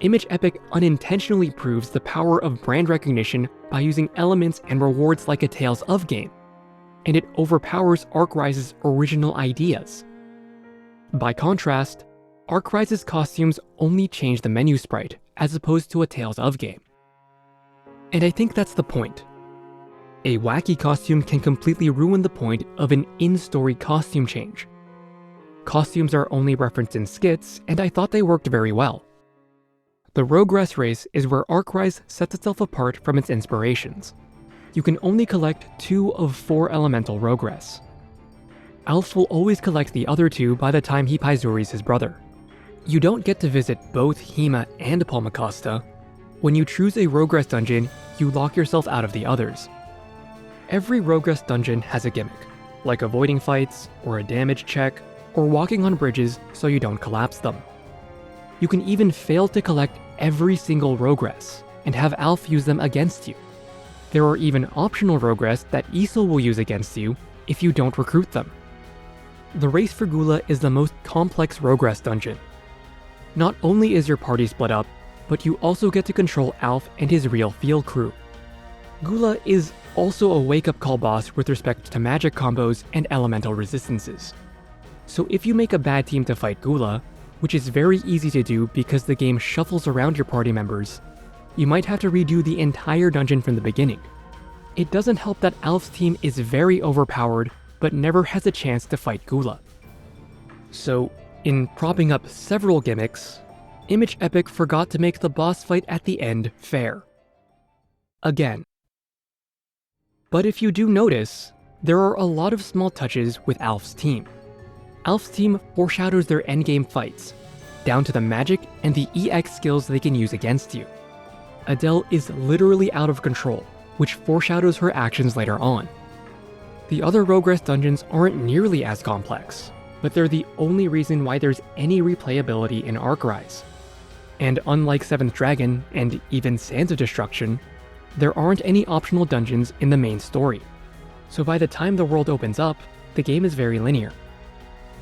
Imageepoch unintentionally proves the power of brand recognition by using elements and rewards like a Tales of game, and it overpowers Arcrise's original ideas. By contrast, Arcrise's costumes only change the menu sprite, as opposed to a Tales of game. And I think that's the point. A wacky costume can completely ruin the point of an in-story costume change. Costumes are only referenced in skits, and I thought they worked very well. The Rogress race is where Arcrise sets itself apart from its inspirations. You can only collect 2 of 4 elemental Rogress. Alf will always collect the other 2 by the time he Paizuris his brother. You don't get to visit both Hima and Palmacosta. When you choose a Rogress dungeon, you lock yourself out of the others. Every Rogress dungeon has a gimmick, like avoiding fights, or a damage check, or walking on bridges so you don't collapse them. You can even fail to collect every single Rogress, and have Alf use them against you. There are even optional Rogress that Isol will use against you if you don't recruit them. The Race for Gula is the most complex Rogress dungeon. Not only is your party split up, but you also get to control Alf and his real field crew. Gula is also a wake-up call boss with respect to magic combos and elemental resistances. So if you make a bad team to fight Gula, which is very easy to do because the game shuffles around your party members, you might have to redo the entire dungeon from the beginning. It doesn't help that Alf's team is very overpowered, but never has a chance to fight Gula. So, in propping up several gimmicks, Imageepoch forgot to make the boss fight at the end fair. Again. But if you do notice, there are a lot of small touches with Alf's team. Alf's team foreshadows their endgame fights, down to the magic and the EX skills they can use against you. Adele is literally out of control, which foreshadows her actions later on. The other Rogress dungeons aren't nearly as complex, but they're the only reason why there's any replayability in Arcrise. And unlike 7th Dragon, and even Sands of Destruction, there aren't any optional dungeons in the main story. So by the time the world opens up, the game is very linear.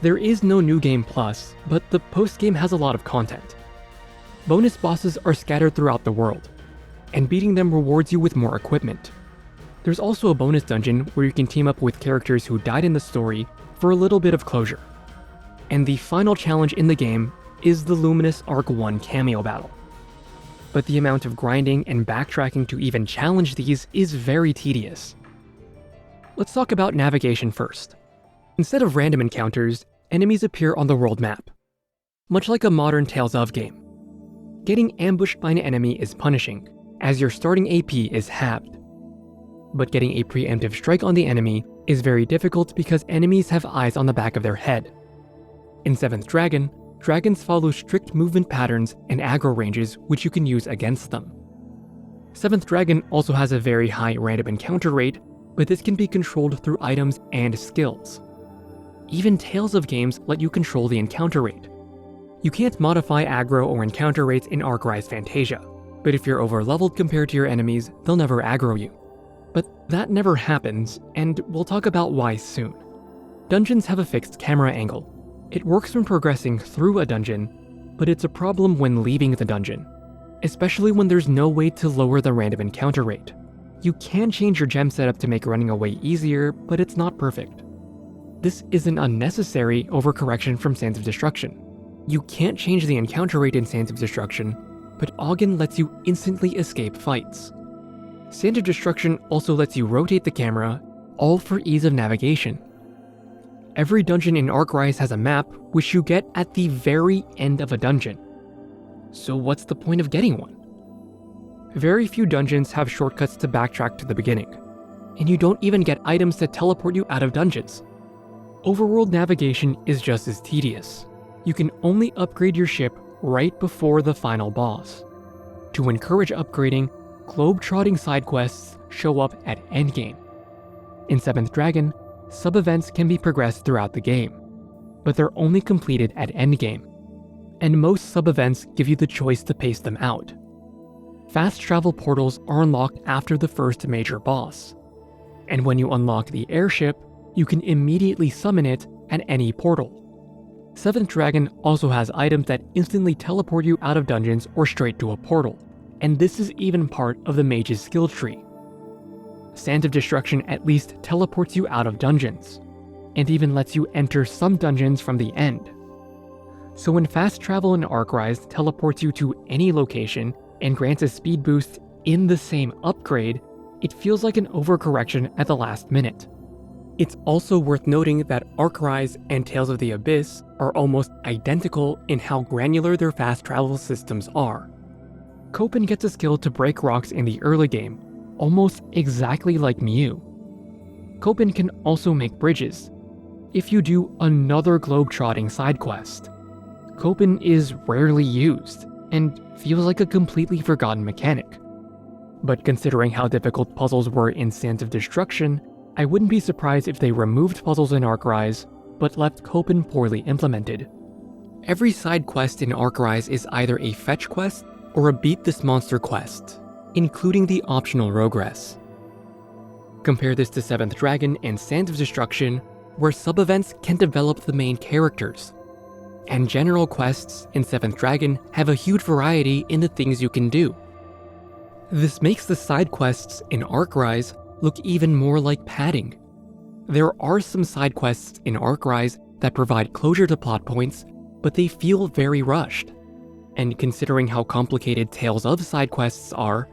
There is no New Game Plus, but the post-game has a lot of content. Bonus bosses are scattered throughout the world, and beating them rewards you with more equipment. There's also a bonus dungeon where you can team up with characters who died in the story for a little bit of closure. And the final challenge in the game is the Luminous Arc 1 cameo battle. But the amount of grinding and backtracking to even challenge these is very tedious. Let's talk about navigation first. Instead of random encounters, enemies appear on the world map. Much like a modern Tales of game. Getting ambushed by an enemy is punishing, as your starting AP is halved. But getting a preemptive strike on the enemy is very difficult because enemies have eyes on the back of their head. In 7th Dragon, dragons follow strict movement patterns and aggro ranges which you can use against them. 7th Dragon also has a very high random encounter rate, but this can be controlled through items and skills. Even Tales of games let you control the encounter rate. You can't modify aggro or encounter rates in Arcrise Fantasia, but if you're over-leveled compared to your enemies, they'll never aggro you. But that never happens, and we'll talk about why soon. Dungeons have a fixed camera angle. It works when progressing through a dungeon, but it's a problem when leaving the dungeon, especially when there's no way to lower the random encounter rate. You can change your gem setup to make running away easier, but it's not perfect. This is an unnecessary overcorrection from Sands of Destruction. You can't change the encounter rate in Sands of Destruction, but Oggen lets you instantly escape fights. Sands of Destruction also lets you rotate the camera, all for ease of navigation. Every dungeon in Arcrise has a map, which you get at the very end of a dungeon. So what's the point of getting one? Very few dungeons have shortcuts to backtrack to the beginning, and you don't even get items to teleport you out of dungeons. Overworld navigation is just as tedious. You can only upgrade your ship right before the final boss. To encourage upgrading, globe-trotting side quests show up at endgame. In 7th Dragon, sub-events can be progressed throughout the game, but they're only completed at endgame, and most sub-events give you the choice to pace them out. Fast travel portals are unlocked after the first major boss, and when you unlock the airship, you can immediately summon it at any portal. 7th Dragon also has items that instantly teleport you out of dungeons or straight to a portal, and this is even part of the mage's skill tree. Sands of Destruction at least teleports you out of dungeons, and even lets you enter some dungeons from the end. So when fast travel in Arcrise teleports you to any location and grants a speed boost in the same upgrade, it feels like an overcorrection at the last minute. It's also worth noting that Arcrise and Tales of the Abyss are almost identical in how granular their fast travel systems are. Copen gets a skill to break rocks in the early game, almost exactly like Mew. Copen can also make bridges, if you do another globe-trotting side quest. Copen is rarely used, and feels like a completely forgotten mechanic. But considering how difficult puzzles were in Sands of Destruction, I wouldn't be surprised if they removed puzzles in Arcrise, but left Copen poorly implemented. Every side quest in Arcrise is either a fetch quest or a beat this monster quest, including the optional Rogress. Compare this to 7th Dragon and Sands of Destruction, where sub-events can develop the main characters. And general quests in 7th Dragon have a huge variety in the things you can do. This makes the side quests in Arcrise look even more like padding. There are some side quests in Arcrise that provide closure to plot points, but they feel very rushed. And considering how complicated Tales of side quests are,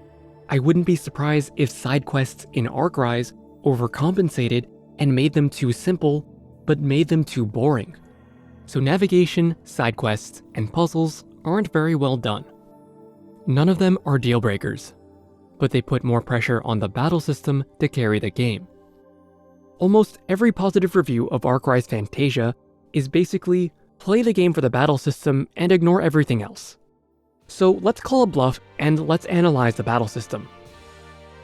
I wouldn't be surprised if side quests in Arcrise overcompensated and made them too simple, but made them too boring. So navigation, side quests, and puzzles aren't very well done. None of them are deal breakers, but they put more pressure on the battle system to carry the game. Almost every positive review of Arcrise Fantasia is basically play the game for the battle system and ignore everything else. So let's call a bluff and let's analyze the battle system.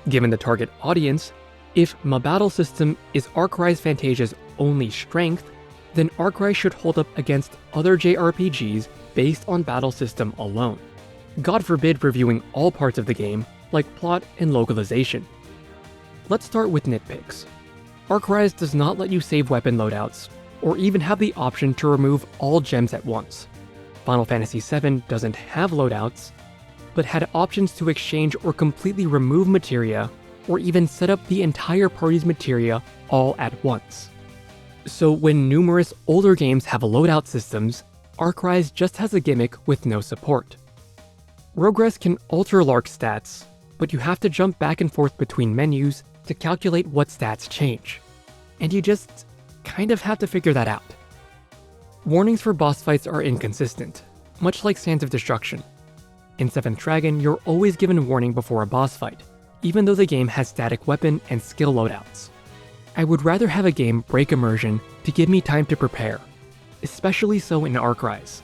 Given the target audience, if my battle system is Arcrise Fantasia's only strength, then Arcrise should hold up against other JRPGs based on battle system alone. God forbid reviewing all parts of the game, like plot and localization. Let's start with nitpicks. Arcrise does not let you save weapon loadouts, or even have the option to remove all gems at once. Final Fantasy VII doesn't have loadouts, but had options to exchange or completely remove materia, or even set up the entire party's materia all at once. So when numerous older games have loadout systems, Arcrise just has a gimmick with no support. Rogress can alter Lark's stats, but you have to jump back and forth between menus to calculate what stats change. And you just kind of have to figure that out. Warnings for boss fights are inconsistent, much like Sands of Destruction. In 7th Dragon, you're always given a warning before a boss fight, even though the game has static weapon and skill loadouts. I would rather have a game break immersion to give me time to prepare, especially so in Arcrise,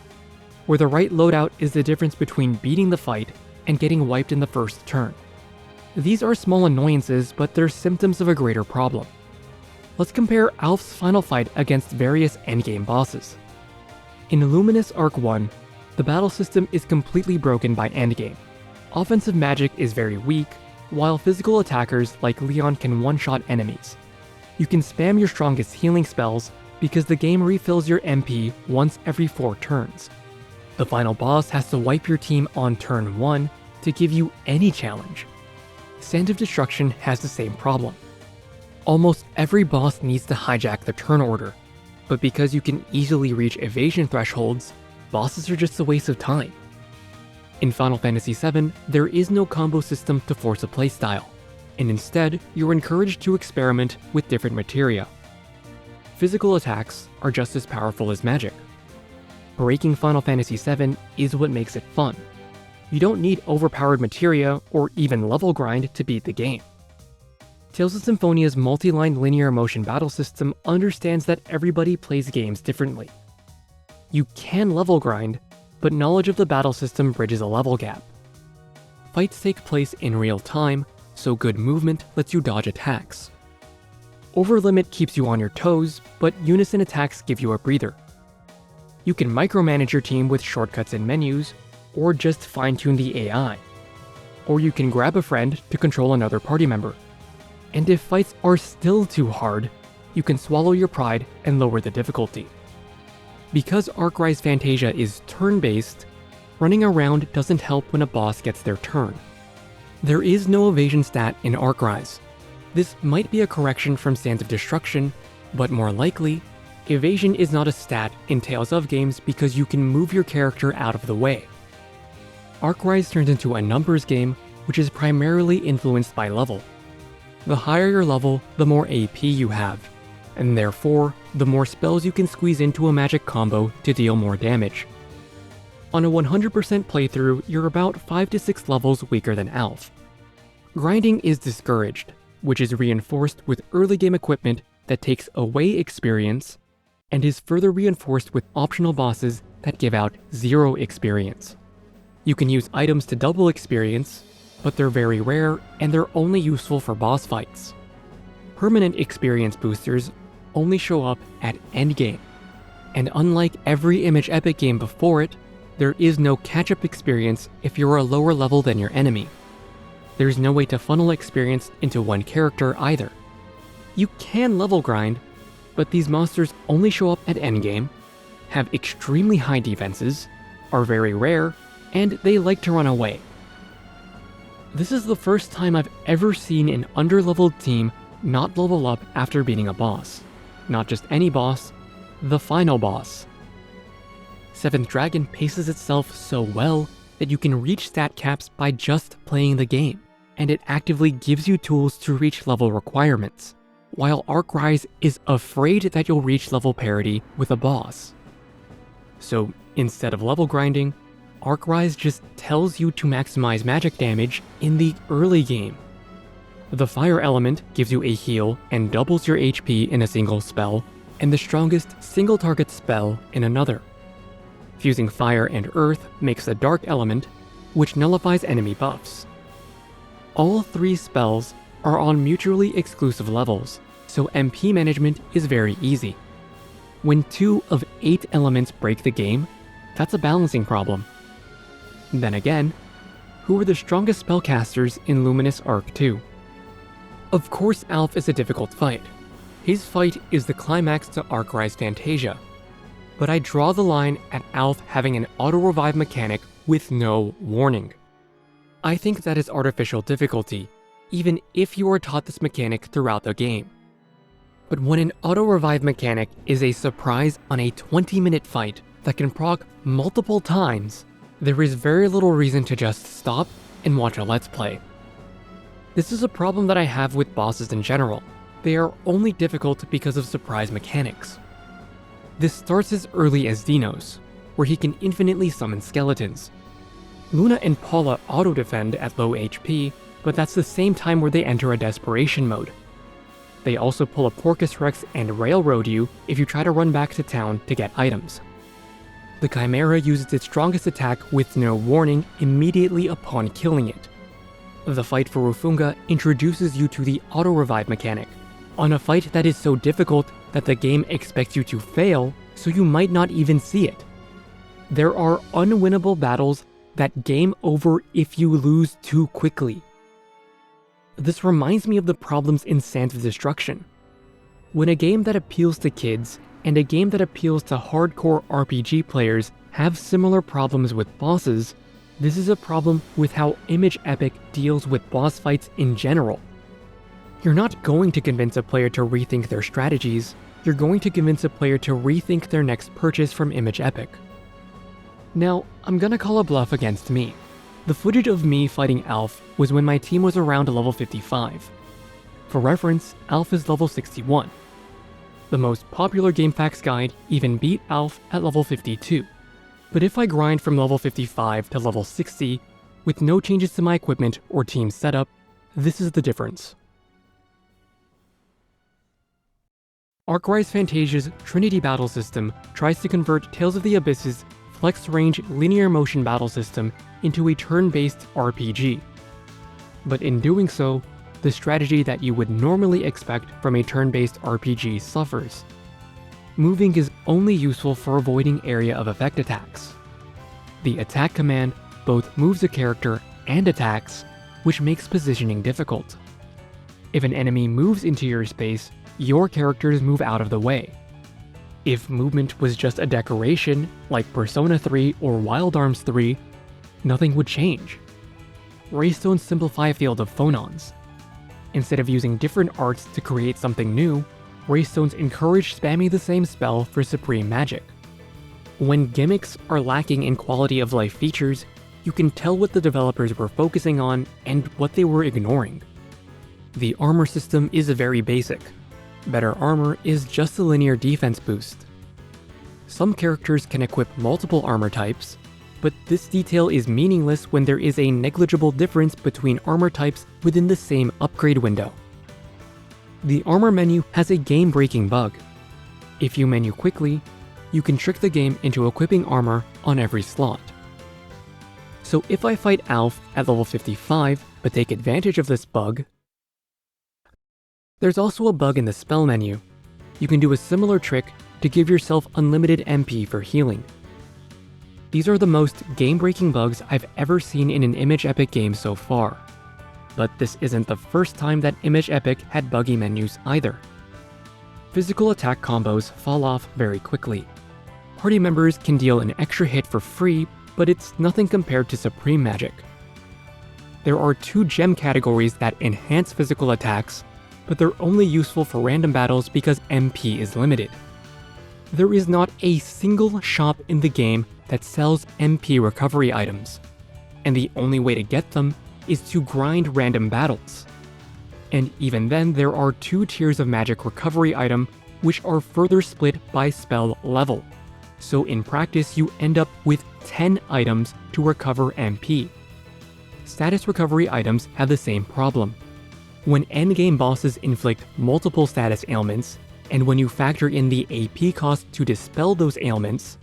where the right loadout is the difference between beating the fight and getting wiped in the first turn. These are small annoyances, but they're symptoms of a greater problem. Let's compare Alph's final fight against various endgame bosses. In Luminous Arc 1, the battle system is completely broken by endgame. Offensive magic is very weak, while physical attackers like Leon can one-shot enemies. You can spam your strongest healing spells because the game refills your MP once every 4 turns. The final boss has to wipe your team on turn 1 to give you any challenge. Sands of Destruction has the same problem. Almost every boss needs to hijack the turn order, but because you can easily reach evasion thresholds, bosses are just a waste of time. In Final Fantasy VII, there is no combo system to force a playstyle, and instead, you're encouraged to experiment with different materia. Physical attacks are just as powerful as magic. Breaking Final Fantasy VII is what makes it fun. You don't need overpowered materia or even level grind to beat the game. Tales of Symphonia's multi-line linear motion battle system understands that everybody plays games differently. You can level grind, but knowledge of the battle system bridges a level gap. Fights take place in real time, so good movement lets you dodge attacks. overlimit keeps you on your toes, but unison attacks give you a breather. You can micromanage your team with shortcuts and menus, or just fine-tune the AI. Or you can grab a friend to control another party member. And if fights are still too hard, you can swallow your pride and lower the difficulty. Because Arcrise Fantasia is turn-based, running around doesn't help when a boss gets their turn. There is no evasion stat in Arcrise. This might be a correction from Sands of Destruction, but more likely, evasion is not a stat in Tales of games because you can move your character out of the way. Arcrise turns into a numbers game, which is primarily influenced by level. The higher your level, the more AP you have, and therefore, the more spells you can squeeze into a magic combo to deal more damage. On a 100% playthrough, you're about 5 to 6 levels weaker than Alf. Grinding is discouraged, which is reinforced with early game equipment that takes away experience, and is further reinforced with optional bosses that give out 0 experience. You can use items to double experience, but they're very rare and they're only useful for boss fights. Permanent experience boosters only show up at endgame, and unlike every Imageepoch game before it, there is no catch-up experience if you're a lower level than your enemy. There's no way to funnel experience into one character either. You can level grind, but these monsters only show up at endgame, have extremely high defenses, are very rare, and they like to run away. This is the first time I've ever seen an underleveled team not level up after beating a boss. Not just any boss, the final boss. 7th Dragon paces itself so well that you can reach stat caps by just playing the game, and it actively gives you tools to reach level requirements, while Arcrise is afraid that you'll reach level parity with a boss. So instead of level grinding, Arcrise just tells you to maximize magic damage in the early game. The fire element gives you a heal and doubles your HP in a single spell, and the strongest single target spell in another. Fusing fire and earth makes a dark element, which nullifies enemy buffs. All 3 spells are on mutually exclusive levels, so MP management is very easy. When 2 of 8 elements break the game, that's a balancing problem. Then again, who are the strongest spellcasters in Luminous Arc 2? Of course Alf is a difficult fight. His fight is the climax to Arcrise Fantasia. But I draw the line at Alf having an auto-revive mechanic with no warning. I think that is artificial difficulty, even if you are taught this mechanic throughout the game. But when an auto-revive mechanic is a surprise on a 20-minute fight that can proc multiple times, there is very little reason to just stop and watch a Let's Play. This is a problem that I have with bosses in general. They are only difficult because of surprise mechanics. This starts as early as Dinos, where he can infinitely summon skeletons. Luna and Paula auto-defend at low HP, but that's the same time where they enter a desperation mode. They also pull a Porcus Rex and railroad you if you try to run back to town to get items. The Chimera uses its strongest attack with no warning immediately upon killing it. The fight for Rufunga introduces you to the auto-revive mechanic, on a fight that is so difficult that the game expects you to fail, so you might not even see it. There are unwinnable battles that game over if you lose too quickly. This reminds me of the problems in Sands of Destruction. When a game that appeals to kids and a game that appeals to hardcore RPG players have similar problems with bosses, this is a problem with how Imageepoch deals with boss fights in general. You're not going to convince a player to rethink their strategies, you're going to convince a player to rethink their next purchase from Imageepoch. Now, I'm gonna call a bluff against me. The footage of me fighting Alf was when my team was around level 55. For reference, Alf is level 61. The most popular GameFAQs guide even beat Alf at level 52. But if I grind from level 55 to level 60, with no changes to my equipment or team setup, this is the difference. Arcrise Fantasia's Trinity battle system tries to convert Tales of the Abyss's flex-range linear motion battle system into a turn-based RPG. But in doing so, the strategy that you would normally expect from a turn-based RPG suffers. Moving is only useful for avoiding area of effect attacks. The attack command both moves a character and attacks, which makes positioning difficult. If an enemy moves into your space, your characters move out of the way. If movement was just a decoration, like Persona 3 or Wild Arms 3, nothing would change. Raystones simplify field of phonons. Instead of using different arts to create something new, Raystones encourage spamming the same spell for supreme magic. When gimmicks are lacking in quality of life features, you can tell what the developers were focusing on and what they were ignoring. The armor system is very basic. Better armor is just a linear defense boost. Some characters can equip multiple armor types, but this detail is meaningless when there is a negligible difference between armor types within the same upgrade window. The armor menu has a game-breaking bug. If you menu quickly, you can trick the game into equipping armor on every slot. So if I fight Alf at level 55 but take advantage of this bug, there's also a bug in the spell menu. You can do a similar trick to give yourself unlimited MP for healing. These are the most game-breaking bugs I've ever seen in an Imageepoch game so far. But this isn't the first time that Imageepoch had buggy menus either. Physical attack combos fall off very quickly. Party members can deal an extra hit for free, but it's nothing compared to supreme magic. There are 2 gem categories that enhance physical attacks, but they're only useful for random battles because MP is limited. There is not a single shop in the game that sells MP recovery items, and the only way to get them is to grind random battles. And even then, there are 2 tiers of magic recovery item which are further split by spell level. So in practice, you end up with 10 items to recover MP. Status recovery items have the same problem. When endgame bosses inflict multiple status ailments, and when you factor in the AP cost to dispel those ailments,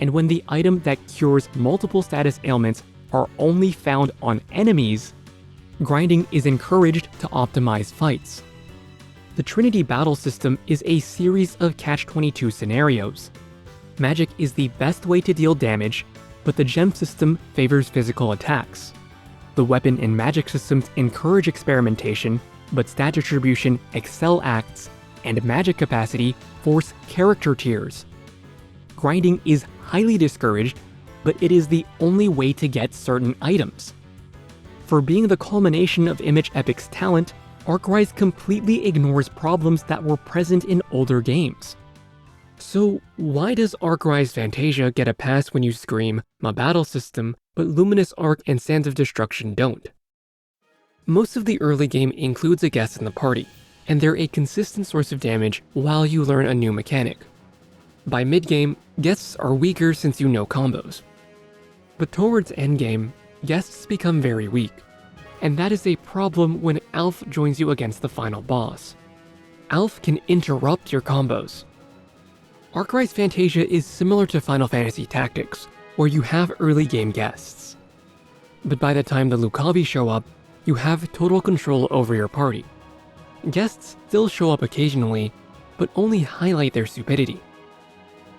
and when the item that cures multiple status ailments are only found on enemies, grinding is encouraged to optimize fights. The Trinity battle system is a series of catch-22 scenarios. Magic is the best way to deal damage, but the gem system favors physical attacks. The weapon and magic systems encourage experimentation, but stat distribution, excel acts, and magic capacity force character tiers. Grinding is highly discouraged, but it is the only way to get certain items. For being the culmination of Imageepoch's talent, Arcrise completely ignores problems that were present in older games. So why does Arcrise Fantasia get a pass when you scream, "My battle system," but Luminous Arc and Sands of Destruction don't? Most of the early game includes a guest in the party, and they're a consistent source of damage while you learn a new mechanic. By mid-game, guests are weaker since you know combos. But towards endgame, guests become very weak, and that is a problem when Alf joins you against the final boss. Alf can interrupt your combos. Arcrise Fantasia is similar to Final Fantasy Tactics, where you have early game guests. But by the time the Lucavi show up, you have total control over your party. Guests still show up occasionally, but only highlight their stupidity.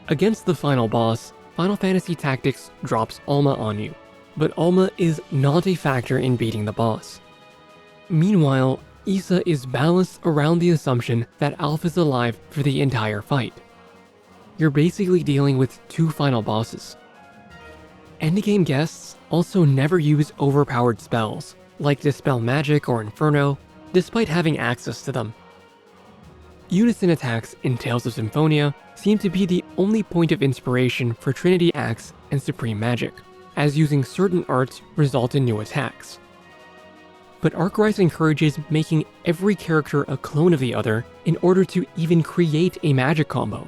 Against the final boss, Final Fantasy Tactics drops Alma on you, but Alma is not a factor in beating the boss. Meanwhile, Issa is balanced around the assumption that Alf is alive for the entire fight. You're basically dealing with 2 final bosses. Endgame guests also never use overpowered spells, like Dispel Magic or Inferno, despite having access to them. Unison attacks in Tales of Symphonia seem to be the only point of inspiration for Trinity Axe and Supreme Magic, as using certain arts result in new attacks. But Arcrise encourages making every character a clone of the other in order to even create a magic combo.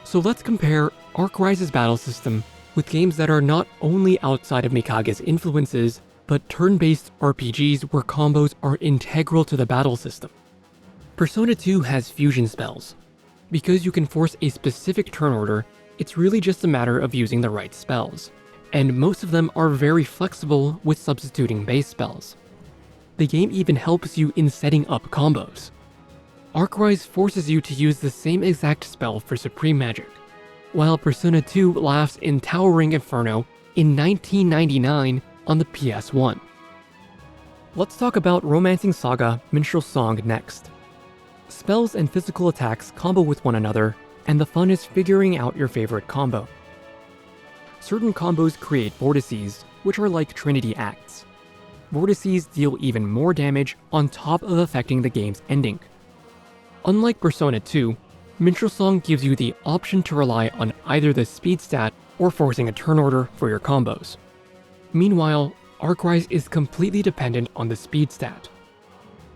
So let's compare Arcrise's battle system with games that are not only outside of Mikage's influences, but turn-based RPGs where combos are integral to the battle system. Persona 2 has fusion spells. Because you can force a specific turn order, it's really just a matter of using the right spells, and most of them are very flexible with substituting base spells. the game even helps you in setting up combos. Arcrise forces you to use the same exact spell for supreme magic, while Persona 2 laughs in Towering Inferno in 1999 on the PS1. Let's talk about Romancing Saga Minstrel Song next. Spells and physical attacks combo with one another, and the fun is figuring out your favorite combo. Certain combos create vortices, which are like Trinity acts. Vortices deal even more damage on top of affecting the game's ending. Unlike Persona 2, Minstrel Song gives you the option to rely on either the speed stat or forcing a turn order for your combos. Meanwhile, Arcrise is completely dependent on the speed stat.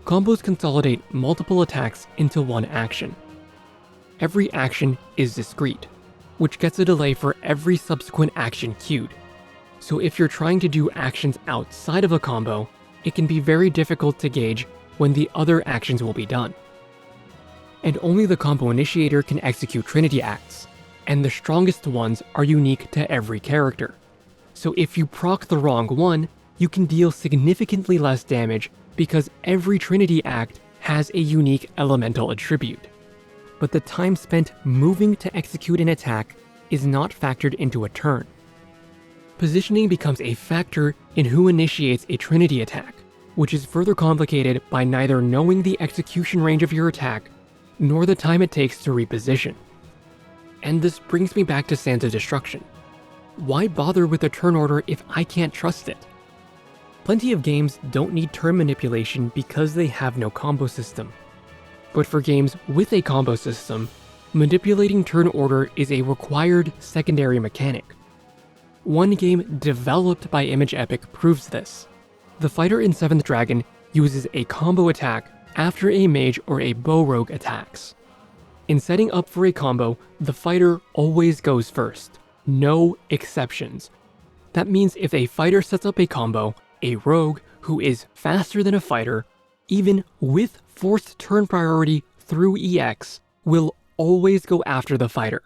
Combos consolidate multiple attacks into one action. Every action is discrete, which gets a delay for every subsequent action queued. So if you're trying to do actions outside of a combo, it can be very difficult to gauge when the other actions will be done. And only the combo initiator can execute Trinity acts, and the strongest ones are unique to every character. So if you proc the wrong one, you can deal significantly less damage because every Trinity act has a unique elemental attribute. But the time spent moving to execute an attack is not factored into a turn. Positioning becomes a factor in who initiates a Trinity attack, which is further complicated by neither knowing the execution range of your attack nor the time it takes to reposition. And this brings me back to Sands of Destruction. Why bother with a turn order if I can't trust it? Plenty of games don't need turn manipulation because they have no combo system. But for games with a combo system, manipulating turn order is a required secondary mechanic. One game developed by Imageepoch proves this. The fighter in 7th Dragon uses a combo attack after a mage or a bow rogue attacks. In setting up for a combo, the fighter always goes first. No exceptions. That means if a fighter sets up a combo, a rogue who is faster than a fighter, even with forced turn priority through EX, will always go after the fighter.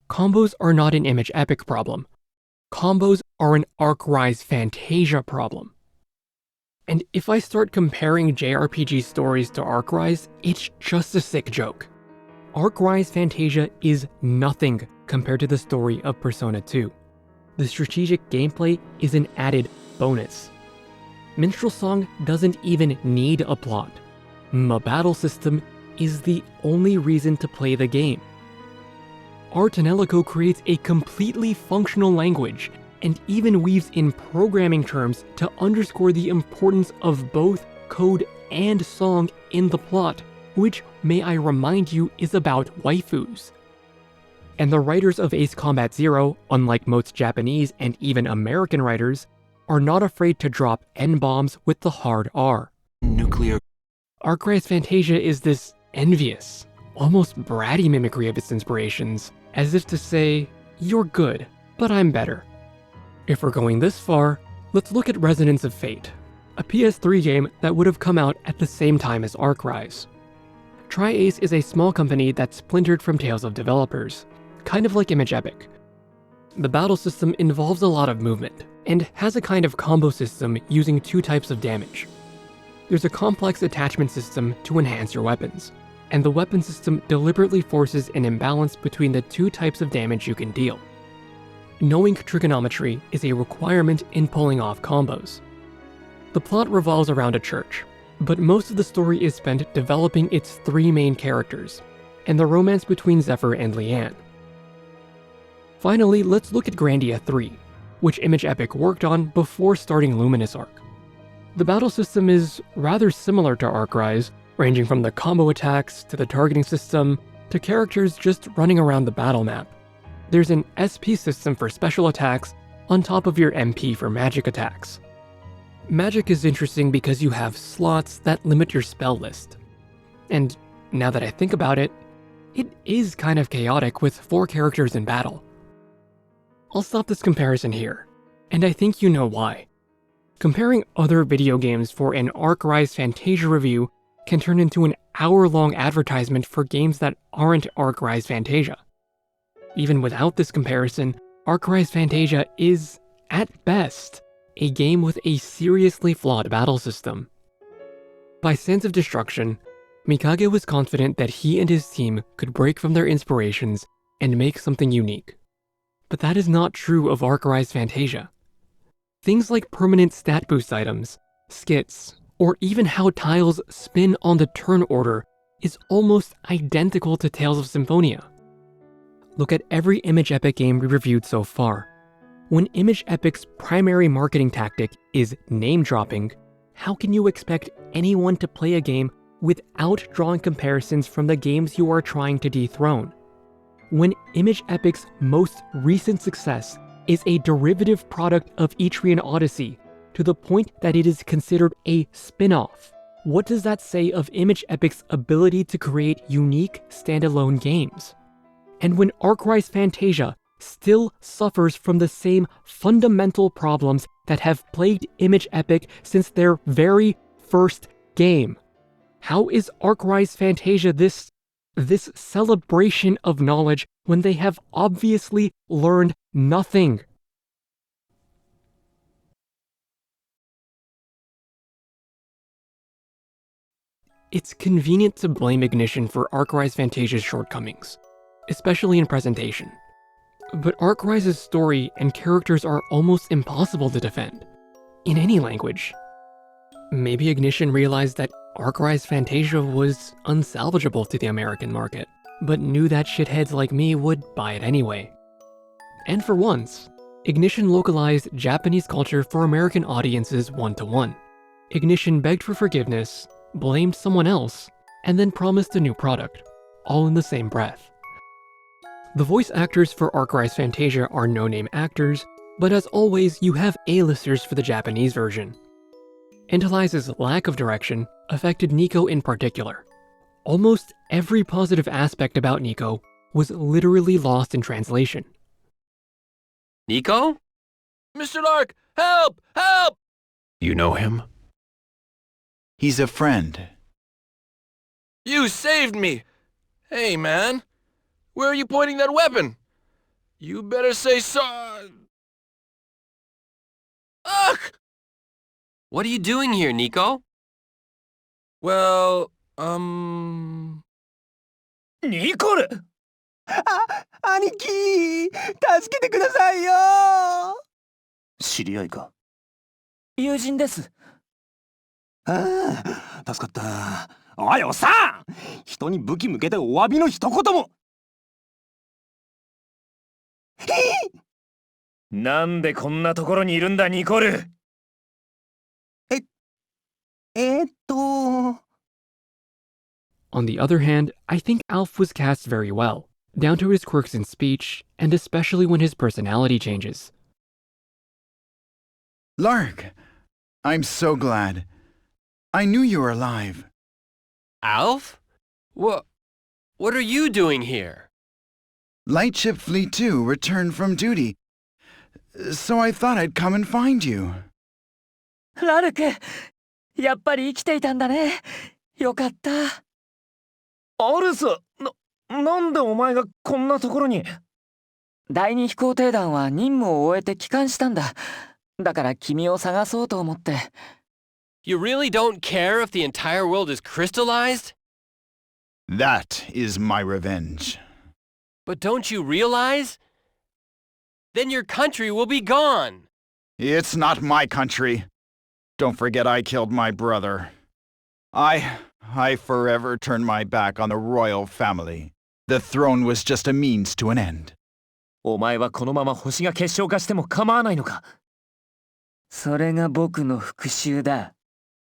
Combos are not an Imageepoch problem. Combos are an Arcrise Fantasia problem. And if I start comparing JRPG stories to Arcrise, it's just a sick joke. Arcrise Fantasia is nothing compared to the story of Persona 2. The strategic gameplay is an added bonus. Minstrel Song doesn't even need a plot. The battle system is the only reason to play the game. Art Anelico creates a completely functional language and even weaves in programming terms to underscore the importance of both code and song in the plot, which, may I remind you, is about waifus. And the writers of Ace Combat Zero, unlike most Japanese and even American writers, are not afraid to drop N-bombs with the hard R. Nuclear. Arcrise Fantasia is this envious, almost bratty mimicry of its inspirations, as if to say, you're good, but I'm better. If we're going this far, let's look at Resonance of Fate, a PS3 game that would have come out at the same time as Arcrise. Tri-Ace is a small company that splintered from Tales of developers, kind of like Imageepoch. The battle system involves a lot of movement, and has a kind of combo system using two types of damage. There's a complex attachment system to enhance your weapons, and the weapon system deliberately forces an imbalance between the two types of damage you can deal. Knowing trigonometry is a requirement in pulling off combos. The plot revolves around a church, but most of the story is spent developing its three main characters, and the romance between Zephyr and Leanne. Finally, let's look at Grandia 3, which Imageepoch worked on before starting Luminous Arc. The battle system is rather similar to Arcrise, ranging from the combo attacks to the targeting system to characters just running around the battle map. There's an SP system for special attacks on top of your MP for magic attacks. Magic is interesting because you have slots that limit your spell list. And now that I think about it, it is kind of chaotic with 4 characters in battle. I'll stop this comparison here, and I think you know why. Comparing other video games for an Arcrise Fantasia review can turn into an hour-long advertisement for games that aren't Arcrise Fantasia. Even without this comparison, Arcrise Fantasia is, at best, a game with a seriously flawed battle system. By Sands of Destruction, Mikage was confident that he and his team could break from their inspirations and make something unique. But that is not true of Arc Rise Fantasia. Things like permanent stat boost items, skits, or even how tiles spin on the turn order is almost identical to Tales of Symphonia. Look at every Imageepoch game we reviewed so far. When Imageepoch's primary marketing tactic is name-dropping, how can you expect anyone to play a game without drawing comparisons from the games you are trying to dethrone? When Imageepoch's most recent success is a derivative product of Etrian Odyssey, to the point that it is considered a spin-off, what does that say of Imageepoch's ability to create unique standalone games? And when Arc Rise Fantasia still suffers from the same fundamental problems that have plagued Imageepoch since their very first game, how is Arc Rise Fantasia this celebration of knowledge when they have obviously learned nothing? It's convenient to blame Ignition for Arc Rise Fantasia's shortcomings, especially in presentation. But Arc Rise's story and characters are almost impossible to defend, in any language. Maybe Ignition realized that Arc Rise Fantasia was unsalvageable to the American market, but knew that shitheads like me would buy it anyway. And for once, Ignition localized Japanese culture for American audiences one-to-one. Ignition begged for forgiveness, blamed someone else, and then promised a new product, all in the same breath. The voice actors for Arc Rise Fantasia are no-name actors, but as always, you have A-listers for the Japanese version. Entelai's lack of direction affected Nico in particular. Almost every positive aspect about Nico was literally lost in translation. Nico? Mr. Lark, help! Help! You know him? He's a friend. You saved me! Hey, man. Where are you pointing that weapon? You better say so... Ugh! What are you doing here, Nico? Well, ニコル！兄貴！助けてくださいよ！知り合いか？友人です。ああ、助かった。おい、おっさん！人に武器向けてお詫びの一言も！なんでこんなところにいるんだ、ニコル！On the other hand, I think Alf was cast very well, down to his quirks in speech, and especially when his personality changes. Lark, I'm so glad. I knew you were alive. Alf? What are you doing here? Lightship Fleet 2 returned from duty, so I thought I'd come and find you. ラルク、やっぱり生きていたんだね。よかった。アルス、なんでお前がこんなところに？第二飛行艇団は任務を終えて帰還したんだ。だから君を探そうと思って。You really don't care if the entire world is crystallized? That is my revenge. But don't you realize? Then your country will be gone. It's not my country. Don't forget I killed my brother. I forever turned my back on the royal family. The throne was just a means to an end. お前はこのまま星が結晶化しても構わないのか？それが僕の復讐だ。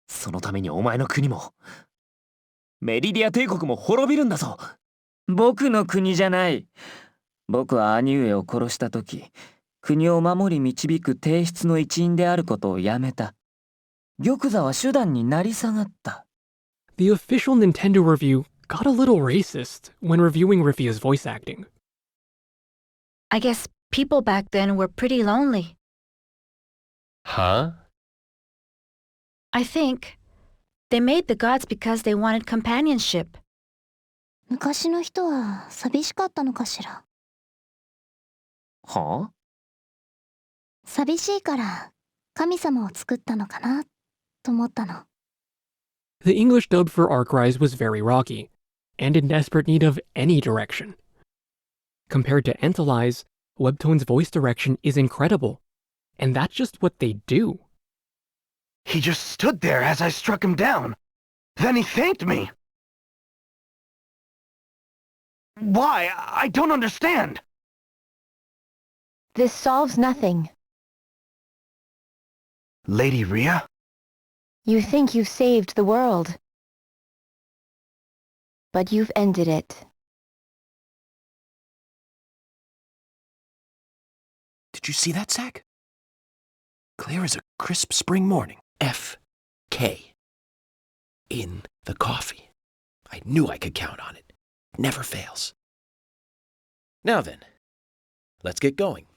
そのためにお前の国も、メリディア帝国も滅びるんだぞ。僕の国じゃない。僕は兄上を殺した時、国を守り導く帝室の一員であることをやめた。玉座は手段になり下がった。The official Nintendo review got a little racist when reviewing Riffia's voice acting. I guess people back then were pretty lonely. Huh? I think they made the gods because they wanted companionship. 昔の人は寂しかったのかしら。はあ？寂しいから神様を作ったのかなと思ったの。 The English dub for Arcrise was very rocky, and in desperate need of any direction. Compared to Entalize, Webtoon's voice direction is incredible, and that's just what they do. He just stood there as I struck him down. Then he thanked me. Why? I don't understand. This solves nothing. Lady Rhea? You think you've saved the world. But you've ended it. Did you see that, Zack? Clear as a crisp spring morning. F.K. in the coffee. I knew I could count on it. Never fails. Now then, let's get going.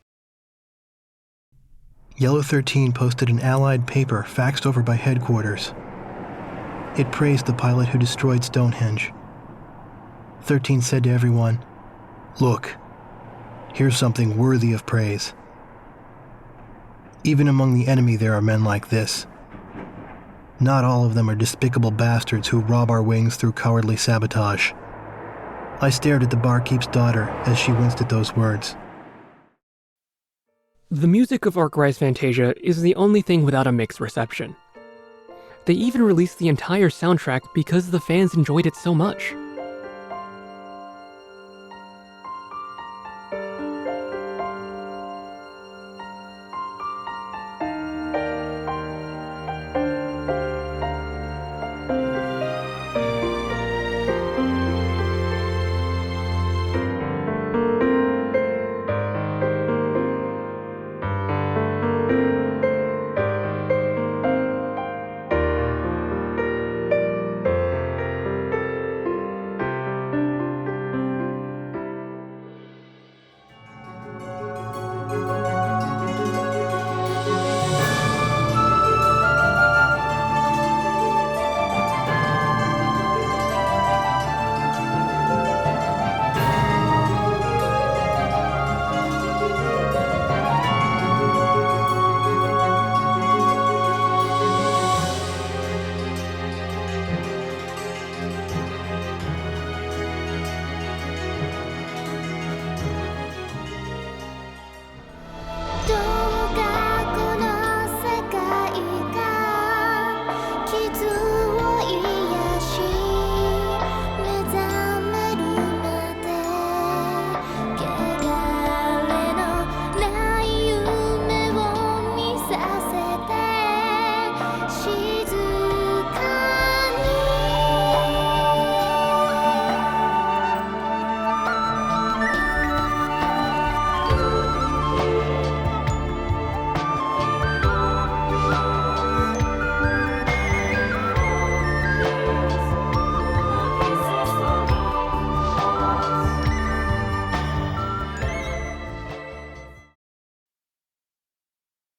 Yellow 13 posted an Allied paper faxed over by headquarters. It praised the pilot who destroyed Stonehenge. 13 said to everyone, "Look, here's something worthy of praise. Even among the enemy there are men like this. Not all of them are despicable bastards who rob our wings through cowardly sabotage." I stared at the barkeep's daughter as she winced at those words. The music of Arcrise Fantasia is the only thing without a mixed reception. They even released the entire soundtrack because the fans enjoyed it so much.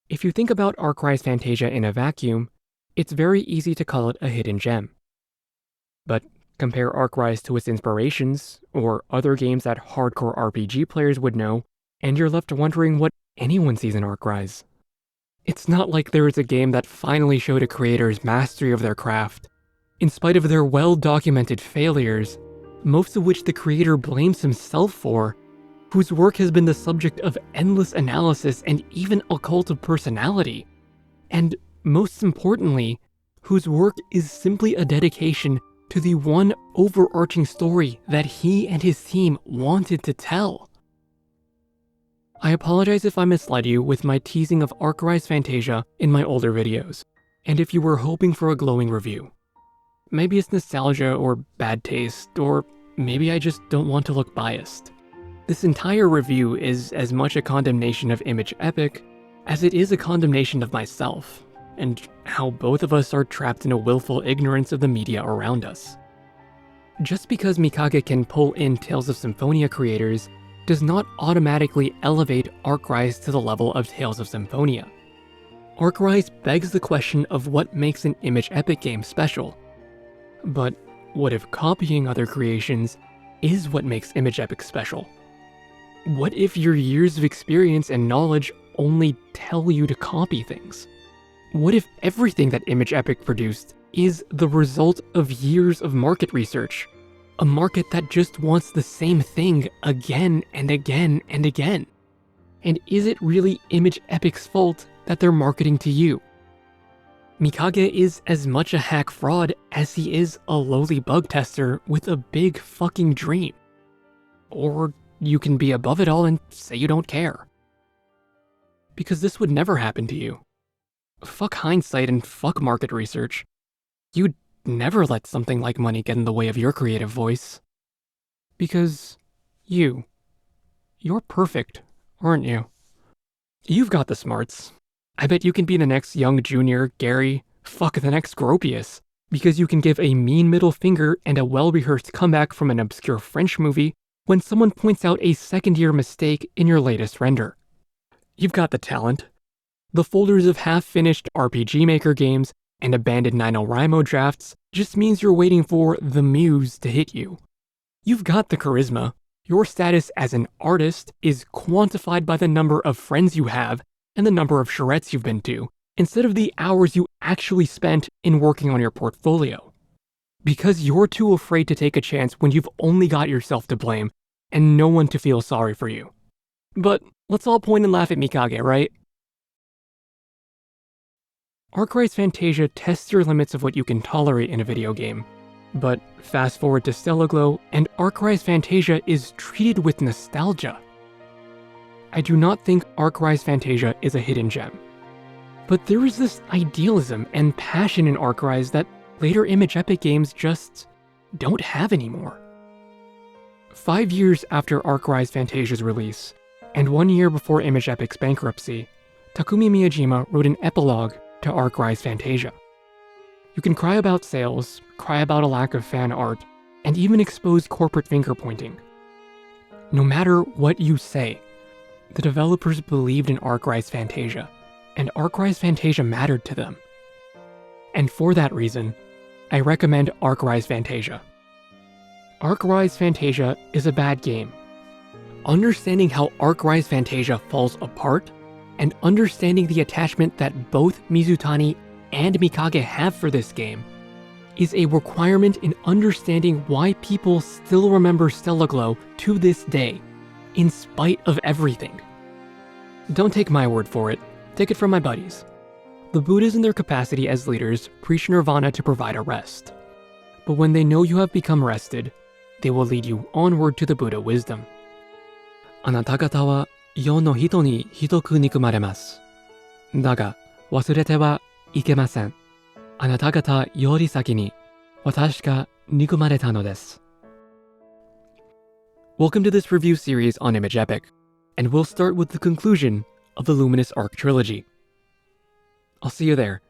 If you think about Arcrise Fantasia in a vacuum, it's very easy to call it a hidden gem. But compare Arcrise to its inspirations, or other games that hardcore RPG players would know, and you're left wondering what anyone sees in Arcrise. It's not like there is a game that finally showed a creator's mastery of their craft, in spite of their well-documented failures, most of which the creator blames himself for, whose work has been the subject of endless analysis and even a cult of personality, and most importantly, whose work is simply a dedication to the one overarching story that he and his team wanted to tell. I apologize if I misled you with my teasing of Arcrise Fantasia in my older videos, and if you were hoping for a glowing review. Maybe it's nostalgia or bad taste, or maybe I just don't want to look biased. This entire review is as much a condemnation of Imageepoch as it is a condemnation of myself, and how both of us are trapped in a willful ignorance of the media around us. Just because Mikage can pull in Tales of Symphonia creators does not automatically elevate Arcrise to the level of Tales of Symphonia. Arcrise begs the question of what makes an Imageepoch game special. But what if copying other creations is what makes Imageepoch special? What if your years of experience and knowledge only tell you to copy things? what if everything that Imageepoch produced is the result of years of market research? A market that just wants the same thing again and again and again. And is it really Imageepoch's fault that they're marketing to you? Mikage is as much a hack fraud as he is a lowly bug tester with a big fucking dream. Or you can be above it all and say you don't care. Because this would never happen to you. Fuck hindsight and fuck market research. You'd never let something like money get in the way of your creative voice. Because you're perfect, aren't you? You've got the smarts. I bet you can be the next young junior, Gary, fuck the next Gropius, because you can give a mean middle finger and a well-rehearsed comeback from an obscure French movie when someone points out a second-year mistake in your latest render. You've got the talent. The folders of half-finished RPG Maker games and abandoned NaNoWriMo drafts just means you're waiting for the muse to hit you. You've got the charisma. Your status as an artist is quantified by the number of friends you have and the number of charrettes you've been to, instead of the hours you actually spent in working on your portfolio. Because you're too afraid to take a chance when you've only got yourself to blame and no one to feel sorry for you. But let's all point and laugh at Mikage, right? Arcrise Fantasia tests your limits of what you can tolerate in a video game. But fast forward to Stellar Glow, and Arcrise Fantasia is treated with nostalgia. I do not think Arcrise Fantasia is a hidden gem. But there is this idealism and passion in Arcrise that later Imageepoch games just don't have anymore. 5 years after Arcrise Fantasia's release, and 1 year before Imageepoch's bankruptcy, Takumi Miyajima wrote an epilogue to Arcrise Fantasia. You can cry about sales, cry about a lack of fan art, and even expose corporate finger-pointing. No matter what you say, the developers believed in Arcrise Fantasia, and Arcrise Fantasia mattered to them. And for that reason, I recommend Arcrise Fantasia. Arcrise Fantasia is a bad game. Understanding how Arcrise Fantasia falls apart, and understanding the attachment that both Mizutani and Mikage have for this game, is a requirement in understanding why people still remember Stellar Glow to this day, in spite of everything. Don't take my word for it, take it from my buddies. The Buddhas in their capacity as leaders preach nirvana to provide a rest. But when they know you have become rested, they will lead you onward to the Buddha wisdom. あなた方は世の人にひどく憎まれます。だが忘れてはいけません。あなた方より先に私が憎まれたのです。Welcome to this review series on Imageepoch, and we'll start with the conclusion of the Luminous Arc trilogy. I'll see you there.